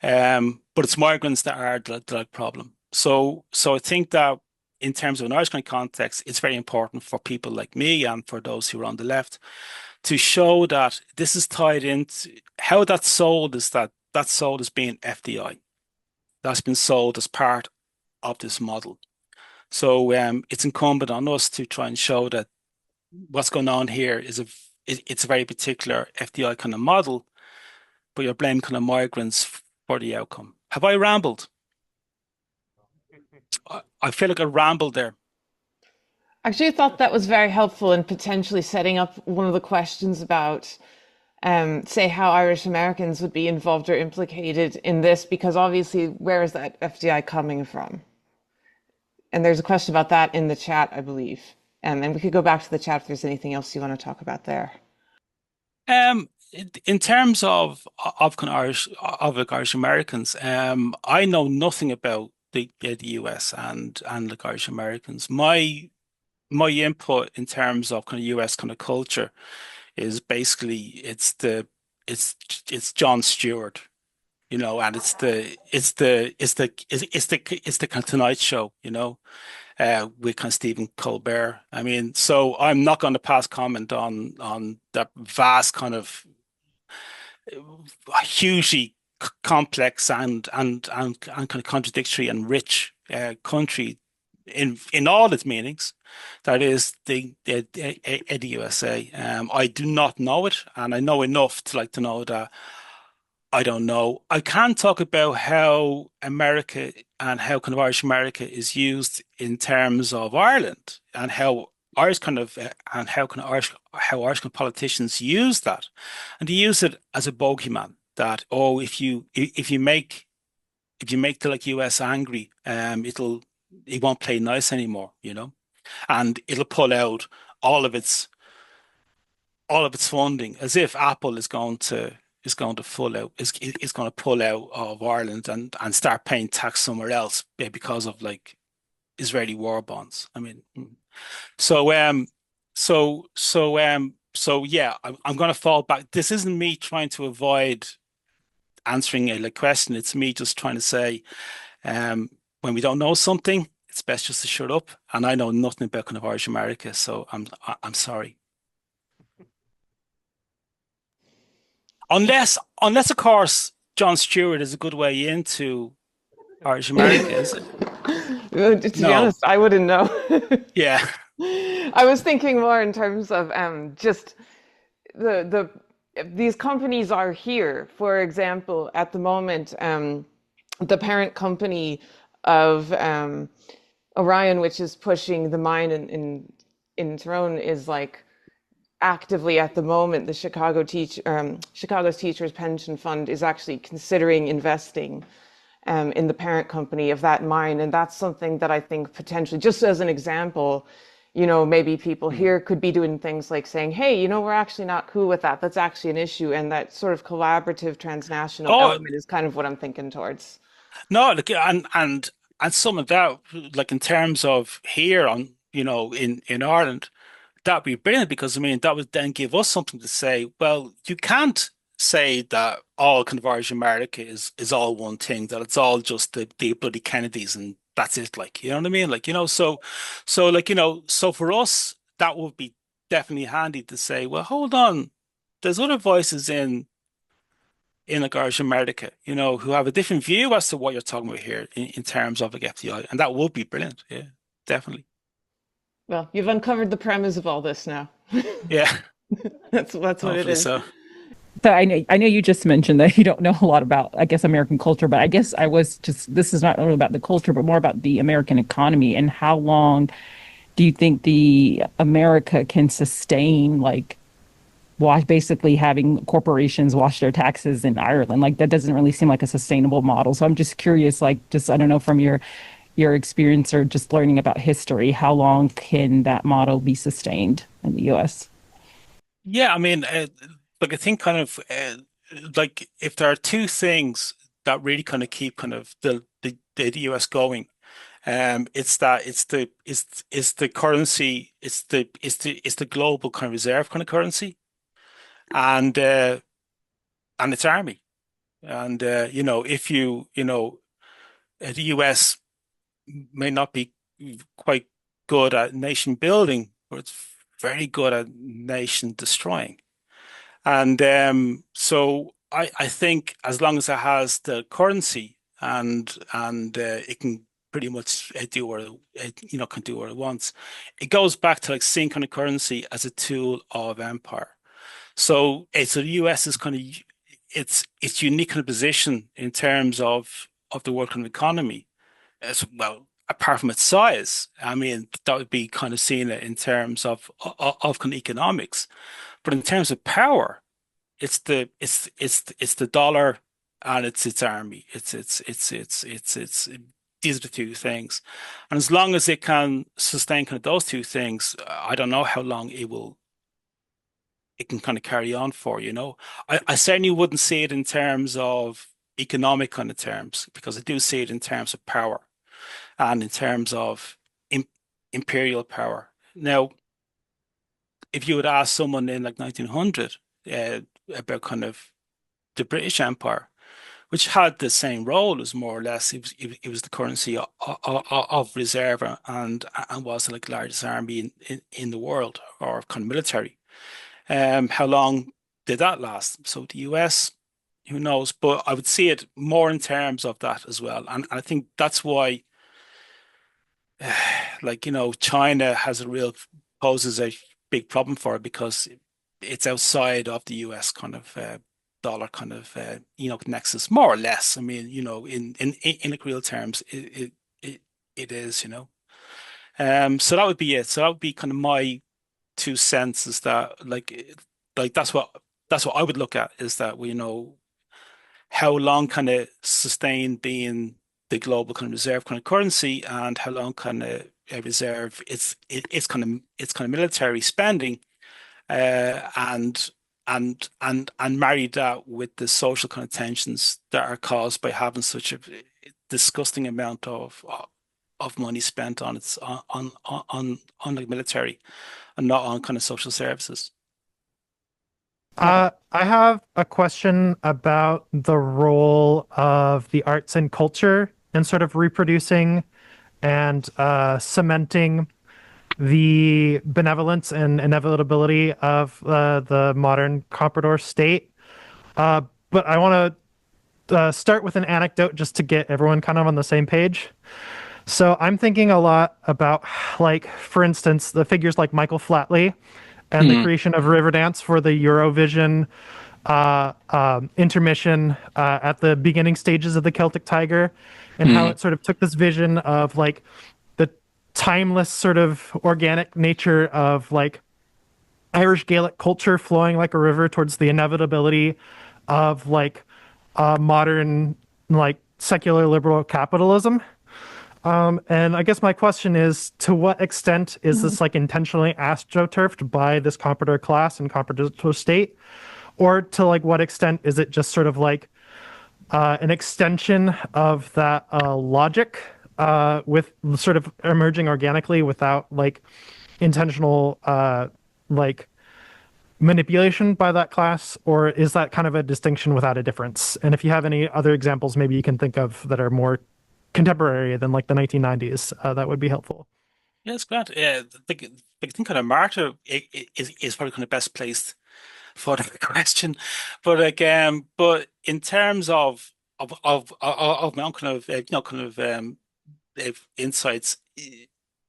But it's migrants that are the problem. So I think that in terms of an Irish kind of context, it's very important for people like me and for those who are on the left to show that this is tied into how that's sold is that sold as being FDI. That's been sold as part of this model. So it's incumbent on us to try and show that what's going on here is it's a very particular FDI kind of model, but you're blaming kind of migrants for the outcome. Have I rambled? I feel like I rambled there. Actually, I thought that was very helpful in potentially setting up one of the questions about, say, how Irish Americans would be involved or implicated in this, because obviously, where is that FDI coming from? And there's a question about that in the chat, I believe. And we could go back to the chat if there's anything else you want to talk about there. In terms of kind of Irish Americans, I know nothing about the US and like Irish Americans. My input in terms of kind of US kind of culture is basically it's Jon Stewart, and it's the kind of Tonight Show, with kind of Stephen Colbert. I mean, so I'm not going to pass comment on that vast kind of hugely complex and kind of contradictory and rich country in all its meanings. That is the USA. I do not know it, and I know enough to know that I don't know. I can talk about how America and how kind of Irish America is used in terms of Ireland, and how Irish kind of and how Irish kind of politicians use that, and they use it as a bogeyman. That if you make the like US angry, it won't play nice anymore, and it'll pull out all of its funding, as if Apple is going to pull out of Ireland and start paying tax somewhere else because of like Israeli war bonds. I mean, so yeah, I'm going to fall back. This isn't me trying to avoid answering a question. It's me just trying to say, when we don't know something, it's best just to shut up. And I know nothing about kind of Irish America, so I'm sorry. Unless of course Jon Stewart is a good way into Irish America, is it? To be honest, I wouldn't know. Yeah. I was thinking more in terms of just the these companies are here. For example, at the moment, the parent company of Orion, which is pushing the mine in Tyrone, is like actively at the moment. The Chicago's Teachers Pension Fund is actually considering investing in the parent company of that mine, and that's something that I think potentially, just as an example, maybe people here could be doing things like saying, hey, we're actually not cool with that. That's actually an issue. And that sort of collaborative transnational Oh, element is kind of what I'm thinking towards. no, look, and some of that, like in terms of here on, in Ireland, that'd be brilliant because I mean that would then give us something to say. Well, you can't say that all kind of Irish America is all one thing, that it's all just the bloody Kennedys and that's it. Like, you know what I mean? Like, so like, so for us, that would be definitely handy to say, well, hold on, there's other voices in like Irish America, who have a different view as to what you're talking about here in terms of like FDI, and that would be brilliant. Yeah, definitely. Well, you've uncovered the premise of all this now. Yeah, That's what it hopefully is. so. So I know you just mentioned that you don't know a lot about, I guess, American culture, but I guess this is not really about the culture, but more about the American economy and how long do you think the America can sustain like basically having corporations wash their taxes in Ireland? Like that doesn't really seem like a sustainable model. So I'm just curious, like just I don't know from your experience or just learning about history, how long can that model be sustained in the US? Yeah, I mean, like I think kind of like if there are two things that really kind of keep kind of the US going, it's the currency, it's the global kind of reserve kind of currency, and and its army, and if the US may not be quite good at nation building, but it's very good at nation destroying. And so I think as long as it has the currency and it can pretty much do what can do what it wants. It goes back to like seeing kind of currency as a tool of empire. So the US is kind of it's unique in a position in terms of the world kind of economy as well. Apart from its size, I mean that would be kind of seen it in terms of kind of economics, but in terms of power it's the dollar and it's its army. It's these are the two things. And as long as it can sustain kind of those two things, I don't know how long it can kind of carry on for, you know. I certainly wouldn't see it in terms of economic kind of terms, because I do see it in terms of power and in terms of imperial power. Now, if you would ask someone in like 1900 about kind of the British Empire, which had the same role as more or less, it was the currency of reserve and was like the largest army in the world, or kind of military. How long did that last? So the US, who knows? But I would see it more in terms of that as well, and I think that's why, like China has a real poses a big problem for it, because it's outside of the US kind of dollar kind of nexus, more or less. I mean, in like real terms, it is, so that would be it. So that would be kind of my 2 cents, is that like that's what I would look at, is that how long can it sustain being the global kind of reserve kind of currency, and how long can it reserve it's kind of military spending, and marry that with the social kind of tensions that are caused by having such a disgusting amount of money spent on its on like military and not on kind of social services. I have a question about the role of the arts and culture in sort of reproducing and cementing the benevolence and inevitability of the modern Comprador State. But I want to start with an anecdote just to get everyone kind of on the same page. So I'm thinking a lot about, like, for instance, the figures like Michael Flatley and the creation of Riverdance for the Eurovision intermission at the beginning stages of the Celtic Tiger, and how it sort of took this vision of like the timeless sort of organic nature of like Irish Gaelic culture flowing like a river towards the inevitability of like modern like secular liberal capitalism. And I guess my question is, to what extent is this like intentionally astroturfed by this Comprador class and Comprador State? Or to like what extent is it just sort of like an extension of that logic with sort of emerging organically without like intentional like manipulation by that class? Or is that kind of a distinction without a difference? And if you have any other examples maybe you can think of that are more contemporary than like the 1990s, that would be helpful. Yes, Grant. I think kind of Marta is probably kind of best placed for the question, but like but in terms of my own kind of insights,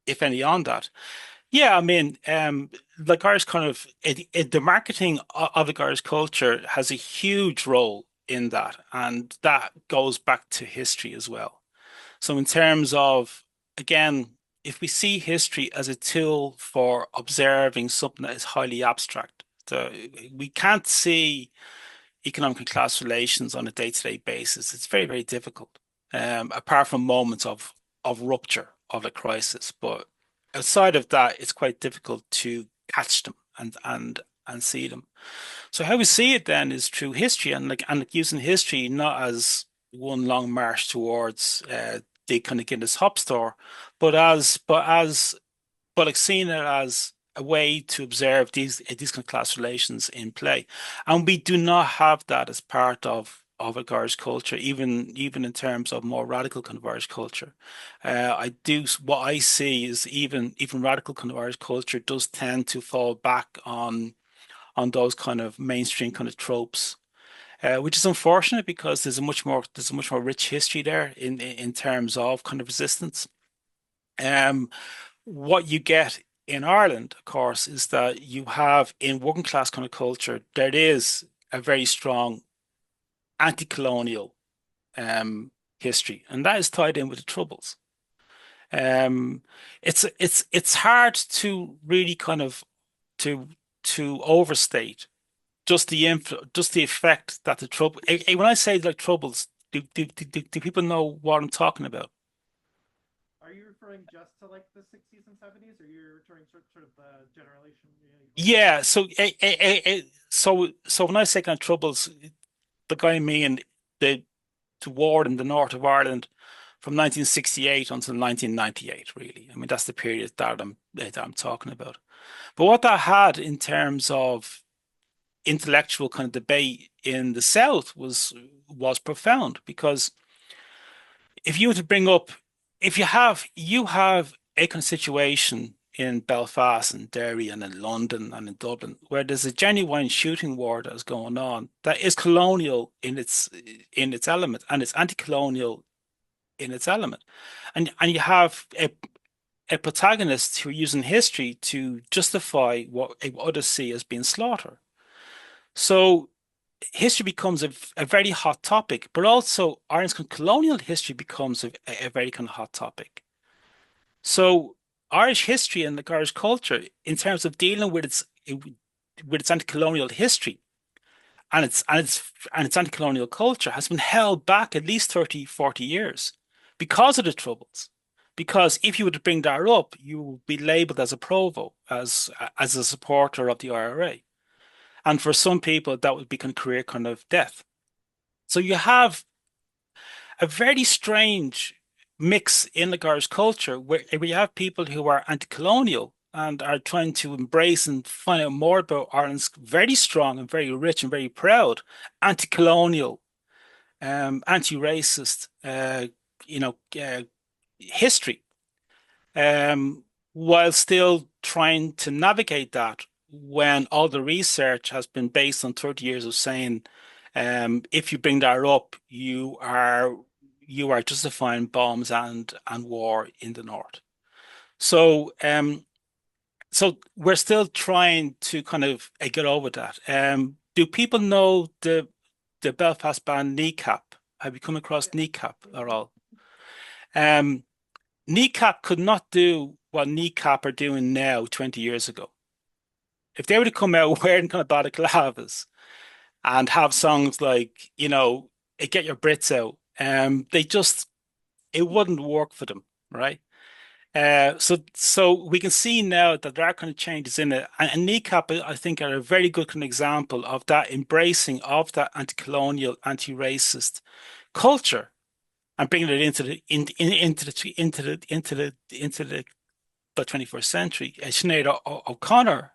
if any, on that. Yeah, I mean, like Irish kind of the marketing of the Irish culture has a huge role in that, and that goes back to history as well. So in terms of, again, if we see history as a tool for observing something that is highly abstract, we can't see economic and class relations on a day-to-day basis. It's very, very difficult, apart from moments of rupture of a crisis. But outside of that, it's quite difficult to catch them and see them. So how we see it then is through history, and using history not as one long march towards the kind of Guinness hop store, but like seeing it as a way to observe these kind of class relations in play. And we do not have that as part of a Irish culture, even in terms of more radical kind of Irish culture. What I see is even radical kind of Irish culture does tend to fall back on those kind of mainstream kind of tropes, which is unfortunate because there's a much more rich history there in terms of kind of resistance. What you get in Ireland, of course, is that you have in working class kind of culture, there is a very strong anti-colonial history, and that is tied in with the Troubles. It's hard to really kind of to overstate just the effect that the trouble. When I say like Troubles, do people know what I'm talking about? Are you referring just to like the 60s and 70s, or you're referring sort of the generation? Yeah. So when I say kind of Troubles, the guy I mean the war in the north of Ireland from 1968 until 1998. Really, I mean that's the period that I'm talking about. But what that had in terms of intellectual kind of debate in the South was profound, because if you were to bring up, if you have a kind of situation in Belfast and Derry and in London and in Dublin where there's a genuine shooting war that is going on that is colonial in its element, and it's anti-colonial in its element, and you have a protagonist who are using history to justify what others see as being slaughter. So history becomes a very hot topic, but also Ireland's colonial history becomes a very kind of hot topic. So Irish history and the Irish culture, in terms of dealing with its anti-colonial history and its anti-colonial culture, has been held back at least 30, 40 years because of the Troubles. Because if you were to bring that up, you would be labeled as a provo, as a supporter of the IRA. And for some people, that would be a career kind of death. So you have a very strange mix in the Irish culture where you have people who are anti-colonial and are trying to embrace and find out more about Ireland's very strong and very rich and very proud anti-colonial, anti-racist, history, while still trying to navigate that when all the research has been based on 30 years of saying, if you bring that up, you are justifying bombs and war in the north. So so we're still trying to kind of get over that. Do people know the Belfast band Kneecap? Have you come across Kneecap at all? Um, Kneecap could not do what Kneecap are doing now 20 years ago. If they were to come out wearing kind of balaclavas and have songs like, Get Your Brits Out, it wouldn't work for them, right? So we can see now that there are kind of changes in it. And Kneecap, I think, are a very good kind of example of that embracing of that anti-colonial, anti-racist culture and bringing it into the 21st century. Sinead O'Connor,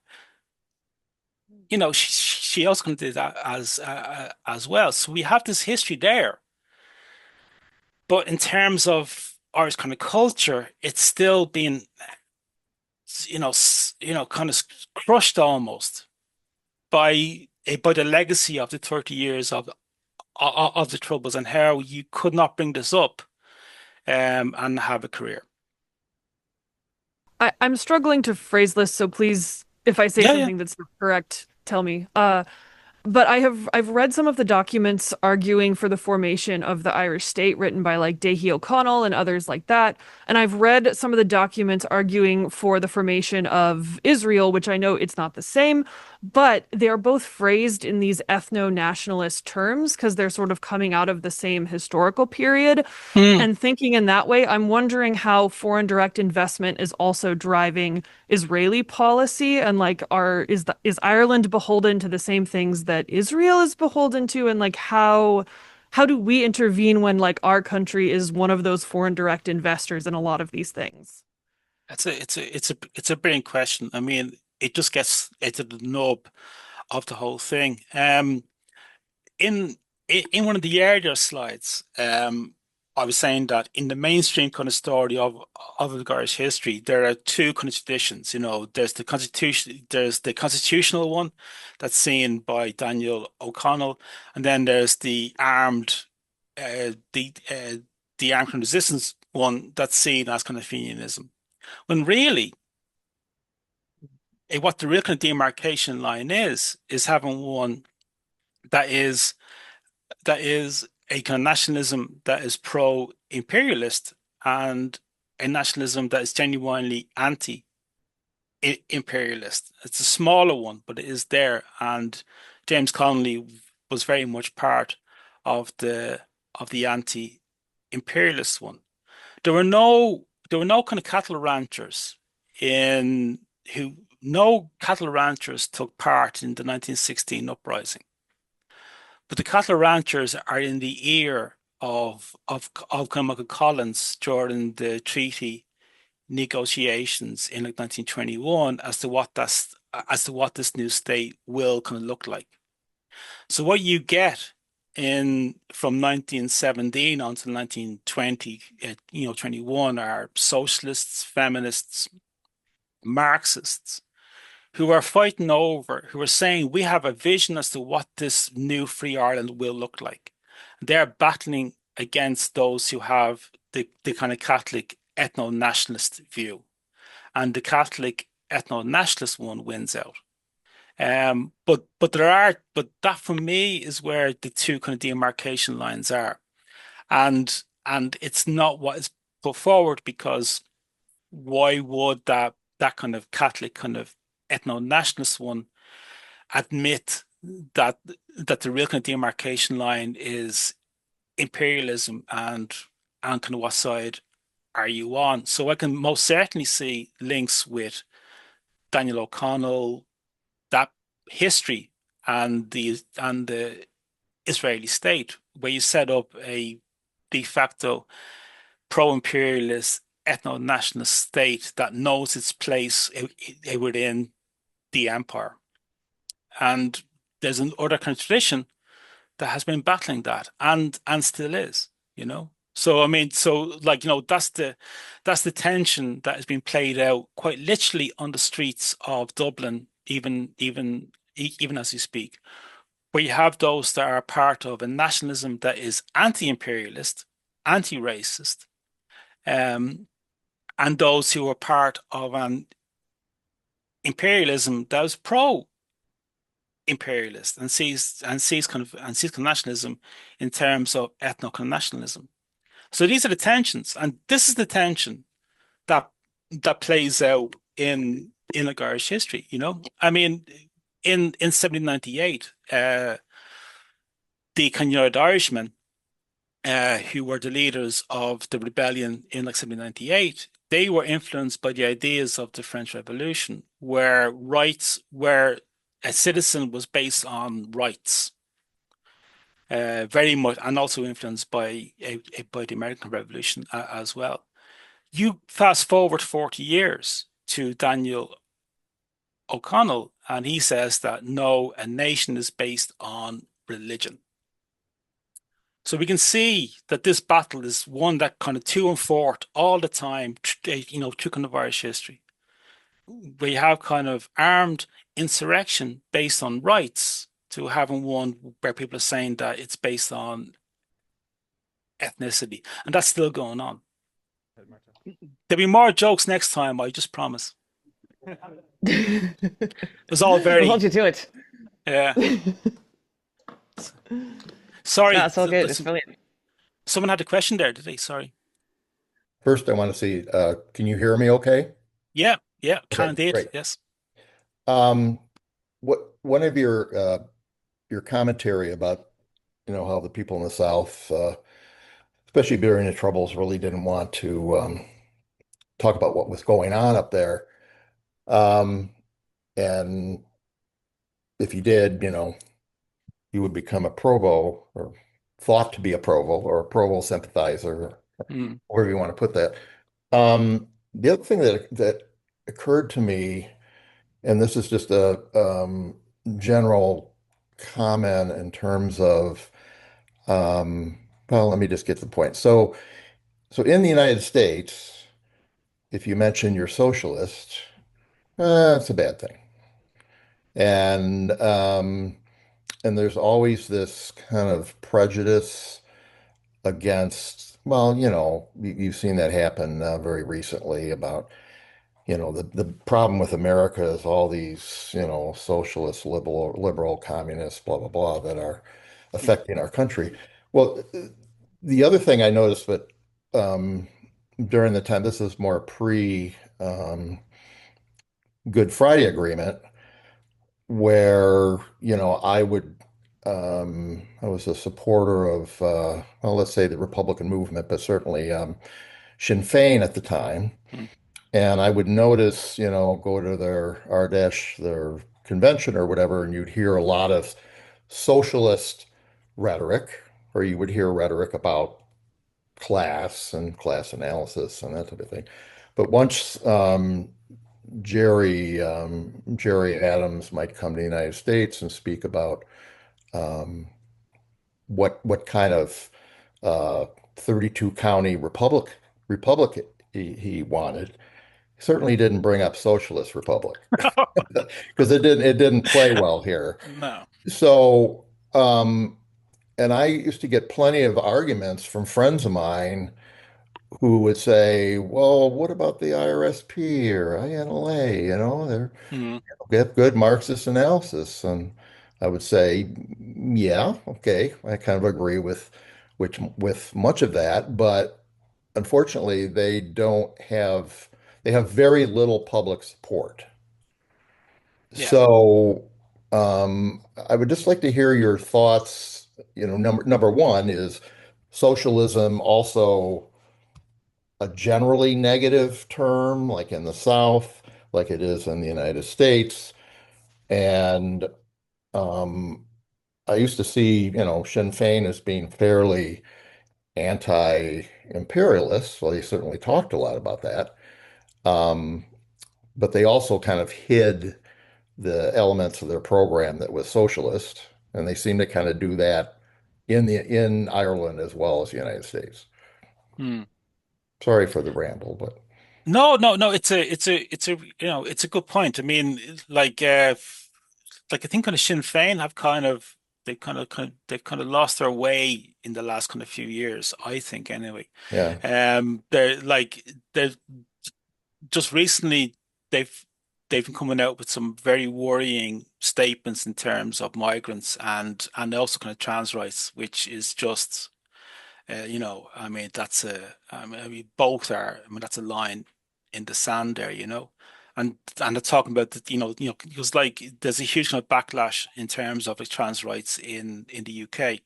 she also kind of did that as well. So we have this history there. But in terms of Irish kind of culture, it's still been, kind of crushed almost by the legacy of the 30 years of the Troubles and how you could not bring this up and have a career. I'm struggling to phrase this, so please, if I say Yeah, something that's not correct, tell me. But I've read some of the documents arguing for the formation of the Irish state written by like Daithi O'Connell and others like that. And I've read some of the documents arguing for the formation of Israel, which I know it's not the same, but they are both phrased in these ethno-nationalist terms because they're sort of coming out of the same historical period. And thinking in that way, I'm wondering how foreign direct investment is also driving Israeli policy, and like, is Ireland beholden to the same things that Israel is beholden to, and like how do we intervene when like our country is one of those foreign direct investors in a lot of these things? It's a brilliant question. I mean, it just gets into the nub of the whole thing. In one of the earlier slides, I was saying that in the mainstream kind of story of the Irish history, there are two kind of traditions. There's the constitutional one that's seen by Daniel O'Connell, and then there's the armed resistance one that's seen as kind of Fenianism. When really, what the real kind of demarcation line is having one that is a kind of nationalism that is pro-imperialist and a nationalism that is genuinely anti-imperialist. It's a smaller one, but it is there. And James Connolly was very much part of the anti-imperialist one. There were no kind of cattle ranchers no cattle ranchers took part in the 1916 uprising. But the cattle ranchers are in the ear of Michael Collins during the treaty negotiations in like 1921 as to what this new state will kind of look like. So what you get from 1917 until 1920, 21 are socialists, feminists, Marxists, who are who are saying we have a vision as to what this new free Ireland will look like. They're battling against those who have the kind of Catholic ethno-nationalist view. And the Catholic ethno-nationalist one wins out. But that for me is where the two kind of demarcation lines are. And it's not what is put forward, because why would that kind of Catholic kind of ethno-nationalist one admit that the real kind of demarcation line is imperialism and kind of what side are you on? So I can most certainly see links with Daniel O'Connell, that history, and the Israeli state, where you set up a de facto pro-imperialist ethno-nationalist state that knows its place within the empire. And there's another kind of tradition that has been battling that and still is, So I mean, that's the tension that has been played out quite literally on the streets of Dublin, even as we speak, where you have those that are part of a nationalism that is anti-imperialist, 'em, and those who are part of an imperialism that was pro-imperialist and sees kind of nationalism in terms of ethnic nationalism. So these are the tensions, and this is the tension that plays out in like Irish history. You know, I mean, in 1798, the United Irishmen, who were the leaders of the rebellion in like 1798, they were influenced by the ideas of the French Revolution, where a citizen was based on rights, very much, and also influenced by the American Revolution as well. You fast forward 40 years to Daniel O'Connell, and he says that no, a nation is based on religion. So we can see that this battle is one that kind of to and forth all the time, you know, through kind of Irish history. We have kind of armed insurrection based on rights to having one where people are saying that it's based on ethnicity, and that's still going on. There'll be more jokes next time, I just promise. It was all We'll very, hold you to it. yeah. Sorry, No, it's all good. It's brilliant. someone had a question there, did they? Sorry. First, I want to see, can you hear me okay? Yeah, can Okay, indeed, great. yes. One of your commentary about, how the people in the South, especially during the Troubles, really didn't want to talk about what was going on up there. And if you did, you would become a Provo or thought to be a Provo or a Provo sympathizer, Mm. wherever you want to put that. The other thing that occurred to me, and this is just a general comment in terms of, well, let me just get to the point. So in the United States, if you mention you're socialist, it's a bad thing. And there's always this kind of prejudice against, well, you've seen that happen very recently about, the problem with America is all these, socialist, liberal, communists, blah, blah, blah, that are affecting our country. Well, the other thing I noticed, but during the time, this is more pre Good Friday Agreement, where, I was a supporter of, well, let's say the Republican movement, but certainly Sinn Féin at the time. Mm. And I would notice, go to their Ardèche, their convention or whatever, and you'd hear a lot of socialist rhetoric, or you would hear rhetoric about class and class analysis and that type of thing. But once Jerry Adams might come to the United States and speak about what kind of 32 county republic he wanted. Certainly didn't bring up socialist republic because it didn't play well here. No. So and I used to get plenty of arguments from friends of mine who would say, well, what about the IRSP or INLA? They're Mm. get good Marxist analysis. And I would say, yeah, okay, I kind of agree with much of that, but unfortunately they have very little public support. Yeah. So I would just like to hear your thoughts. Number one, is socialism also a generally negative term, like in the South, like it is in the United States? And I used to see, Sinn Féin as being fairly anti-imperialist. Well, they certainly talked a lot about that. But they also kind of hid the elements of their program that was socialist, and they seem to kind of do that in Ireland as well as the United States. Mm. Sorry for the ramble, but No. It's a good point. I mean, like I think kind of Sinn Féin have they've kind of lost their way in the last kind of few years, I think anyway. yeah. They're just recently they've they've been coming out with some very worrying statements in terms of migrants and also kind of trans rights, which is just, I mean, both are. I mean, that's a line in the sand there, and they're talking about that, because like there's a huge kind of backlash in terms of like trans rights in the UK.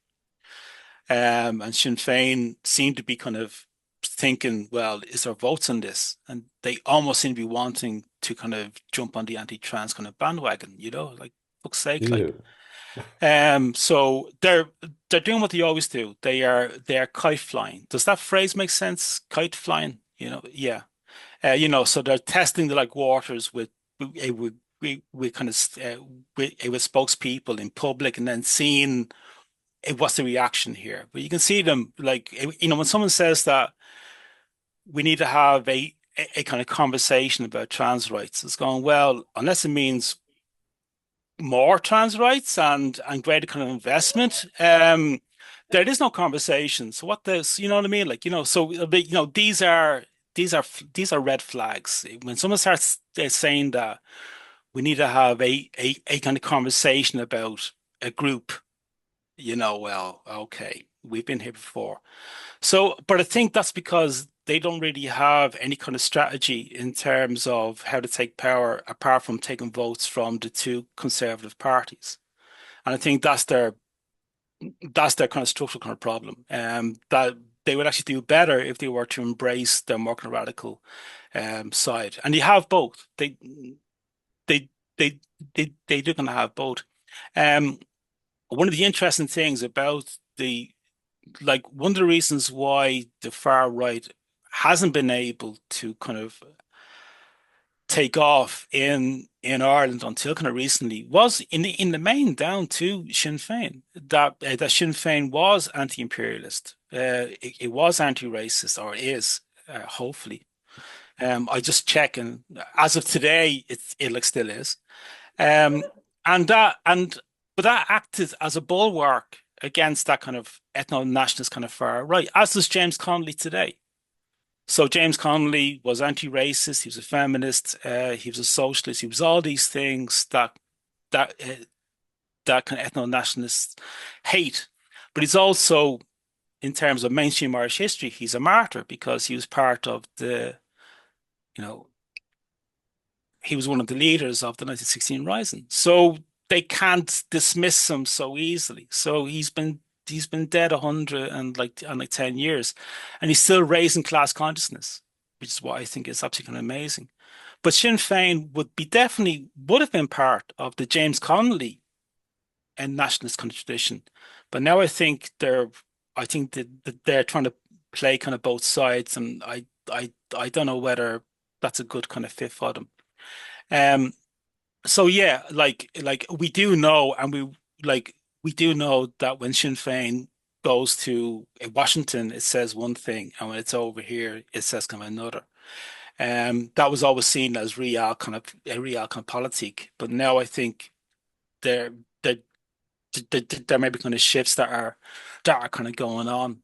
And Sinn Féin seem to be kind of thinking, well, is there votes on this? And they almost seem to be wanting to kind of jump on the anti-trans kind of bandwagon, like fuck's sake, like. So they're doing what they always do. They are kite flying. Does that phrase make sense? Kite flying, yeah. So they're testing the like waters with kind of with spokespeople in public, and then seeing what's the reaction here. But you can see them like, when someone says that we need to have a kind of conversation about trans rights, it's going, well, unless it means more trans rights and greater kind of investment, there is no conversation. So what does, you know what I mean? Like, so these are red flags. When someone starts saying that we need to have a kind of conversation about a group, well, okay, we've been here before. So, but I think that's because they don't really have any kind of strategy in terms of how to take power, apart from taking votes from the two conservative parties. And I think that's their kind of structural kind of problem. That they would actually do better if they were to embrace their more kind of radical side. And you have both. They do kind of have both. One of the interesting things about one of the reasons why the far right hasn't been able to kind of take off in Ireland until kind of recently was in the main down to Sinn Féin. That Sinn Féin was anti-imperialist. It was anti-racist, or is, hopefully. I just check, and as of today, it like still is. But that acted as a bulwark against that kind of ethno-nationalist kind of far right, as does James Connolly today. So James Connolly was anti-racist, he was a feminist, he was a socialist, he was all these things that kind of ethno-nationalists hate. But he's also, in terms of mainstream Irish history, he's a martyr because he was part of he was one of the leaders of the 1916 Rising. So they can't dismiss him so easily. So he's been dead 100 and 10 years, and he's still raising class consciousness, which is what I think is absolutely amazing. But Sinn Féin would have been part of the James Connolly and nationalist kind of tradition. But now I think they're trying to play kind of both sides, and I don't know whether that's a good kind of fit for them. So yeah, like we do know, and we do know that when Sinn Féin goes to Washington, it says one thing, and when it's over here, it says kind of another. That was always seen as real kind of politique, but now I think there may be kind of shifts that are kind of going on.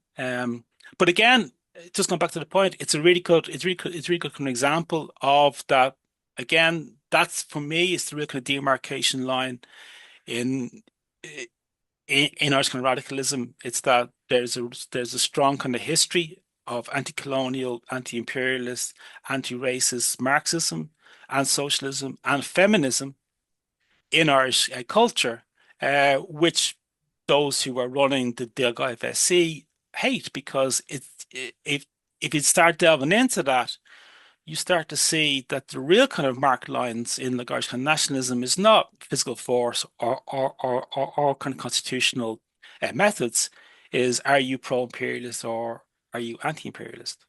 But again, just going back to the point, it's a really good kind of example of that. Again, that's for me is the real kind of demarcation line in Irish kind of radicalism. It's that there's a strong kind of history of anti-colonial, anti-imperialist, anti-racist Marxism and socialism and feminism in Irish culture, which those who are running the Gaza FSC hate, because if you start delving into that, you start to see that the real kind of marked lines in the Irish kind of nationalism is not physical force or kind of constitutional methods. Is, are you pro-imperialist or are you anti-imperialist?